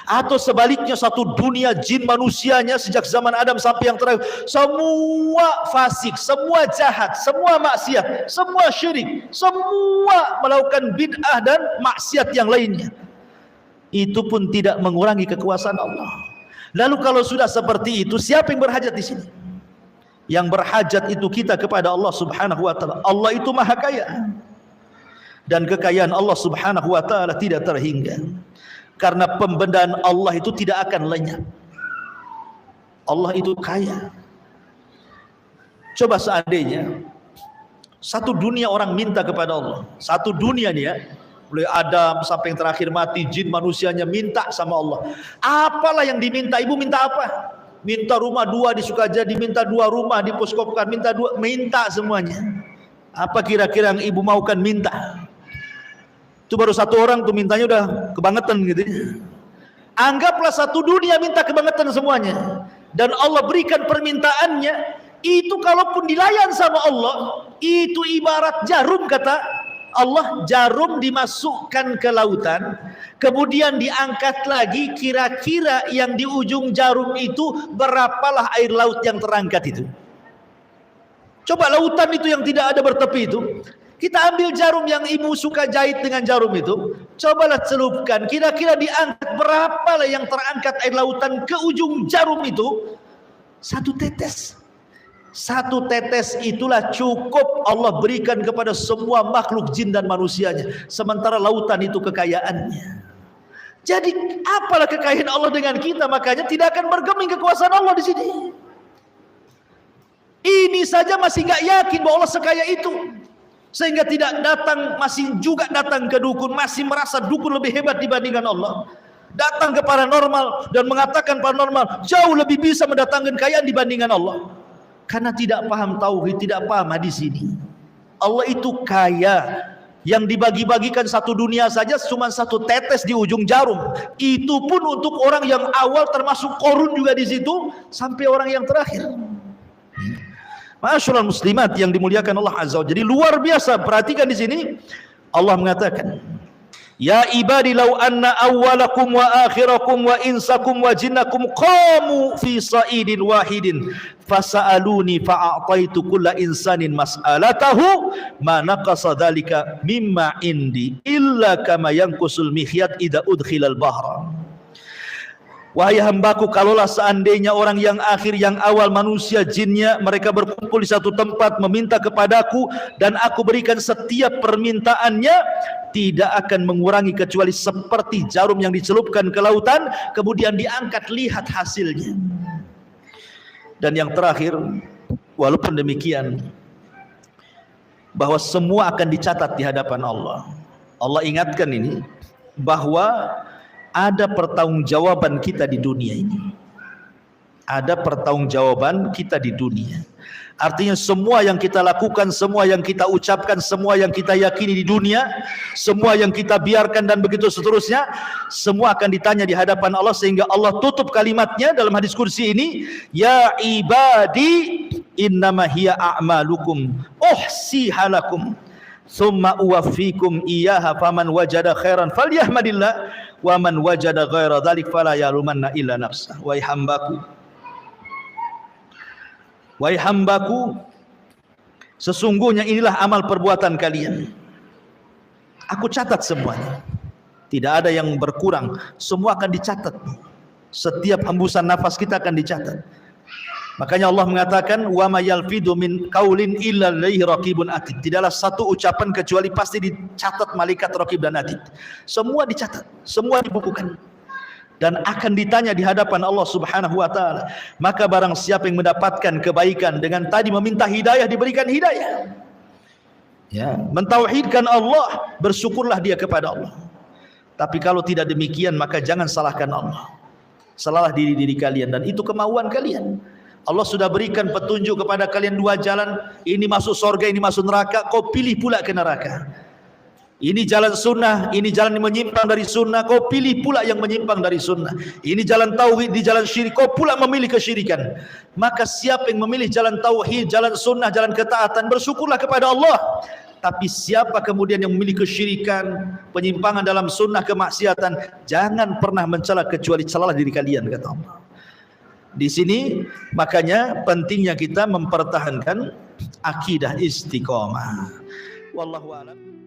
S1: Atau sebaliknya satu dunia jin manusianya sejak zaman Adam sampai yang terakhir semua fasik, semua jahat, semua maksiat, semua syirik, semua melakukan bid'ah dan maksiat yang lainnya. Itu pun tidak mengurangi kekuasaan Allah. Lalu kalau sudah seperti itu, siapa yang berhajat di sini? Yang berhajat itu kita kepada Allah Subhanahu wa taala. Allah itu Maha Kaya. Dan kekayaan Allah Subhanahu wa taala tidak terhingga. Karena pembendaan Allah itu tidak akan lenyap. Allah itu kaya. Coba seandainya satu dunia orang minta kepada Allah, satu dunia nih ya, mulai Adam sampai yang terakhir mati, jin manusianya minta sama Allah. Apalah yang diminta? Ibu minta apa? Minta rumah 2 di Sukajadi, minta 2 rumah di Poskopkan, minta 2, minta semuanya. Apa kira-kira yang ibu maukan minta? Itu baru satu orang tuh mintanya udah kebangetan gitu. Anggaplah satu dunia minta kebangetan semuanya, dan Allah berikan permintaannya. Itu kalaupun dilayan sama Allah, itu ibarat jarum, kata Allah. Jarum dimasukkan ke lautan, kemudian diangkat lagi, kira-kira yang di ujung jarum itu berapalah air laut yang terangkat itu. Coba lautan itu yang tidak ada bertepi itu, kita ambil jarum yang ibu suka jahit dengan jarum itu, cobalah celupkan, kira-kira diangkat berapalah yang terangkat air lautan ke ujung jarum itu? 1 tetes. 1 tetes itulah cukup Allah berikan kepada semua makhluk jin dan manusianya. Sementara lautan itu kekayaannya. Jadi apalah kekayaan Allah dengan kita? Makanya tidak akan bergeming kekuasaan Allah di sini. Ini saja masih gak yakin bahwa Allah sekaya itu, sehingga tidak datang, masih juga datang ke dukun, masih merasa dukun lebih hebat dibandingkan Allah. Datang ke paranormal dan mengatakan paranormal jauh lebih bisa mendatangkan kekayaan dibandingkan Allah. Karena tidak paham tauhid, tidak paham hadis ini. Allah itu kaya. Yang dibagi-bagikan satu dunia saja cuma 1 tetes di ujung jarum. Itu pun untuk orang yang awal, termasuk Qarun juga di situ, sampai orang yang terakhir. Ma'asyiral muslimat yang dimuliakan Allah Azza wa Jalla. Jadi luar biasa. Perhatikan di sini Allah mengatakan, ya ibadi law anna awwalakum wa akhirakum wa insakum wa jinnakum qamu fi sa'idin wahidin fasa'aluni fa'ataitu kulla insanin mas'alatahu ma naqasa dhalika mimma indi illa kama yanqusul mihyat idza udkhilal bahra. Wahai hambaku, kalaulah seandainya orang yang akhir, yang awal, manusia, jinnya, mereka berkumpul di satu tempat meminta kepadaku dan aku berikan setiap permintaannya, tidak akan mengurangi kecuali seperti jarum yang dicelupkan ke lautan kemudian diangkat, lihat hasilnya. Dan yang terakhir, walaupun demikian, bahwa semua akan dicatat di hadapan Allah. Allah ingatkan ini bahwa ada pertanggungjawaban kita di dunia ini. Ada pertanggungjawaban kita di dunia. Artinya semua yang kita lakukan, semua yang kita ucapkan, semua yang kita yakini di dunia, semua yang kita biarkan dan begitu seterusnya, semua akan ditanya di hadapan Allah. Sehingga Allah tutup kalimatnya dalam hadis kursi ini, ya ibadi innama hiya a'malukum uhsiha lakum thumma uwaffikum iyyaha faman wajada khairan falyahmadillah wa man wajada ghaira dzalik fala yalumanna illa nafsah. Wahai hambaku, sesungguhnya inilah amal perbuatan kalian. Aku catat semuanya. Tidak ada yang berkurang, semua akan dicatat. Setiap hembusan nafas kita akan dicatat. Makanya Allah mengatakan, wa may yalfidu min qaulin illa alaihi raqibun atid. Tidaklah satu ucapan kecuali pasti dicatat malaikat raqib dan atid. Semua dicatat, semua dibukukan dan akan ditanya di hadapan Allah Subhanahu wa taala. Maka barang siapa yang mendapatkan kebaikan dengan tadi meminta hidayah, diberikan hidayah. Ya, mentauhidkan Allah, bersyukurlah dia kepada Allah. Tapi kalau tidak demikian, maka jangan salahkan Allah. Salahlah diri kalian, dan itu kemauan kalian. Allah sudah berikan petunjuk kepada kalian 2 jalan, ini masuk surga, ini masuk neraka, kau pilih pula ke neraka. Ini jalan sunnah, ini jalan yang menyimpang dari sunnah, kau pilih pula yang menyimpang dari sunnah. Ini jalan tauhid, di jalan syirik, kau pula memilih kesyirikan. Maka siapa yang memilih jalan tauhid, jalan sunnah, jalan ketaatan, bersyukurlah kepada Allah. Tapi siapa kemudian yang memiliki kesyirikan, penyimpangan dalam sunnah, kemaksiatan, jangan pernah mencela kecuali celalah diri kalian, kata Allah. Di sini makanya pentingnya kita mempertahankan akidah istiqomah. Wallahu a'lam.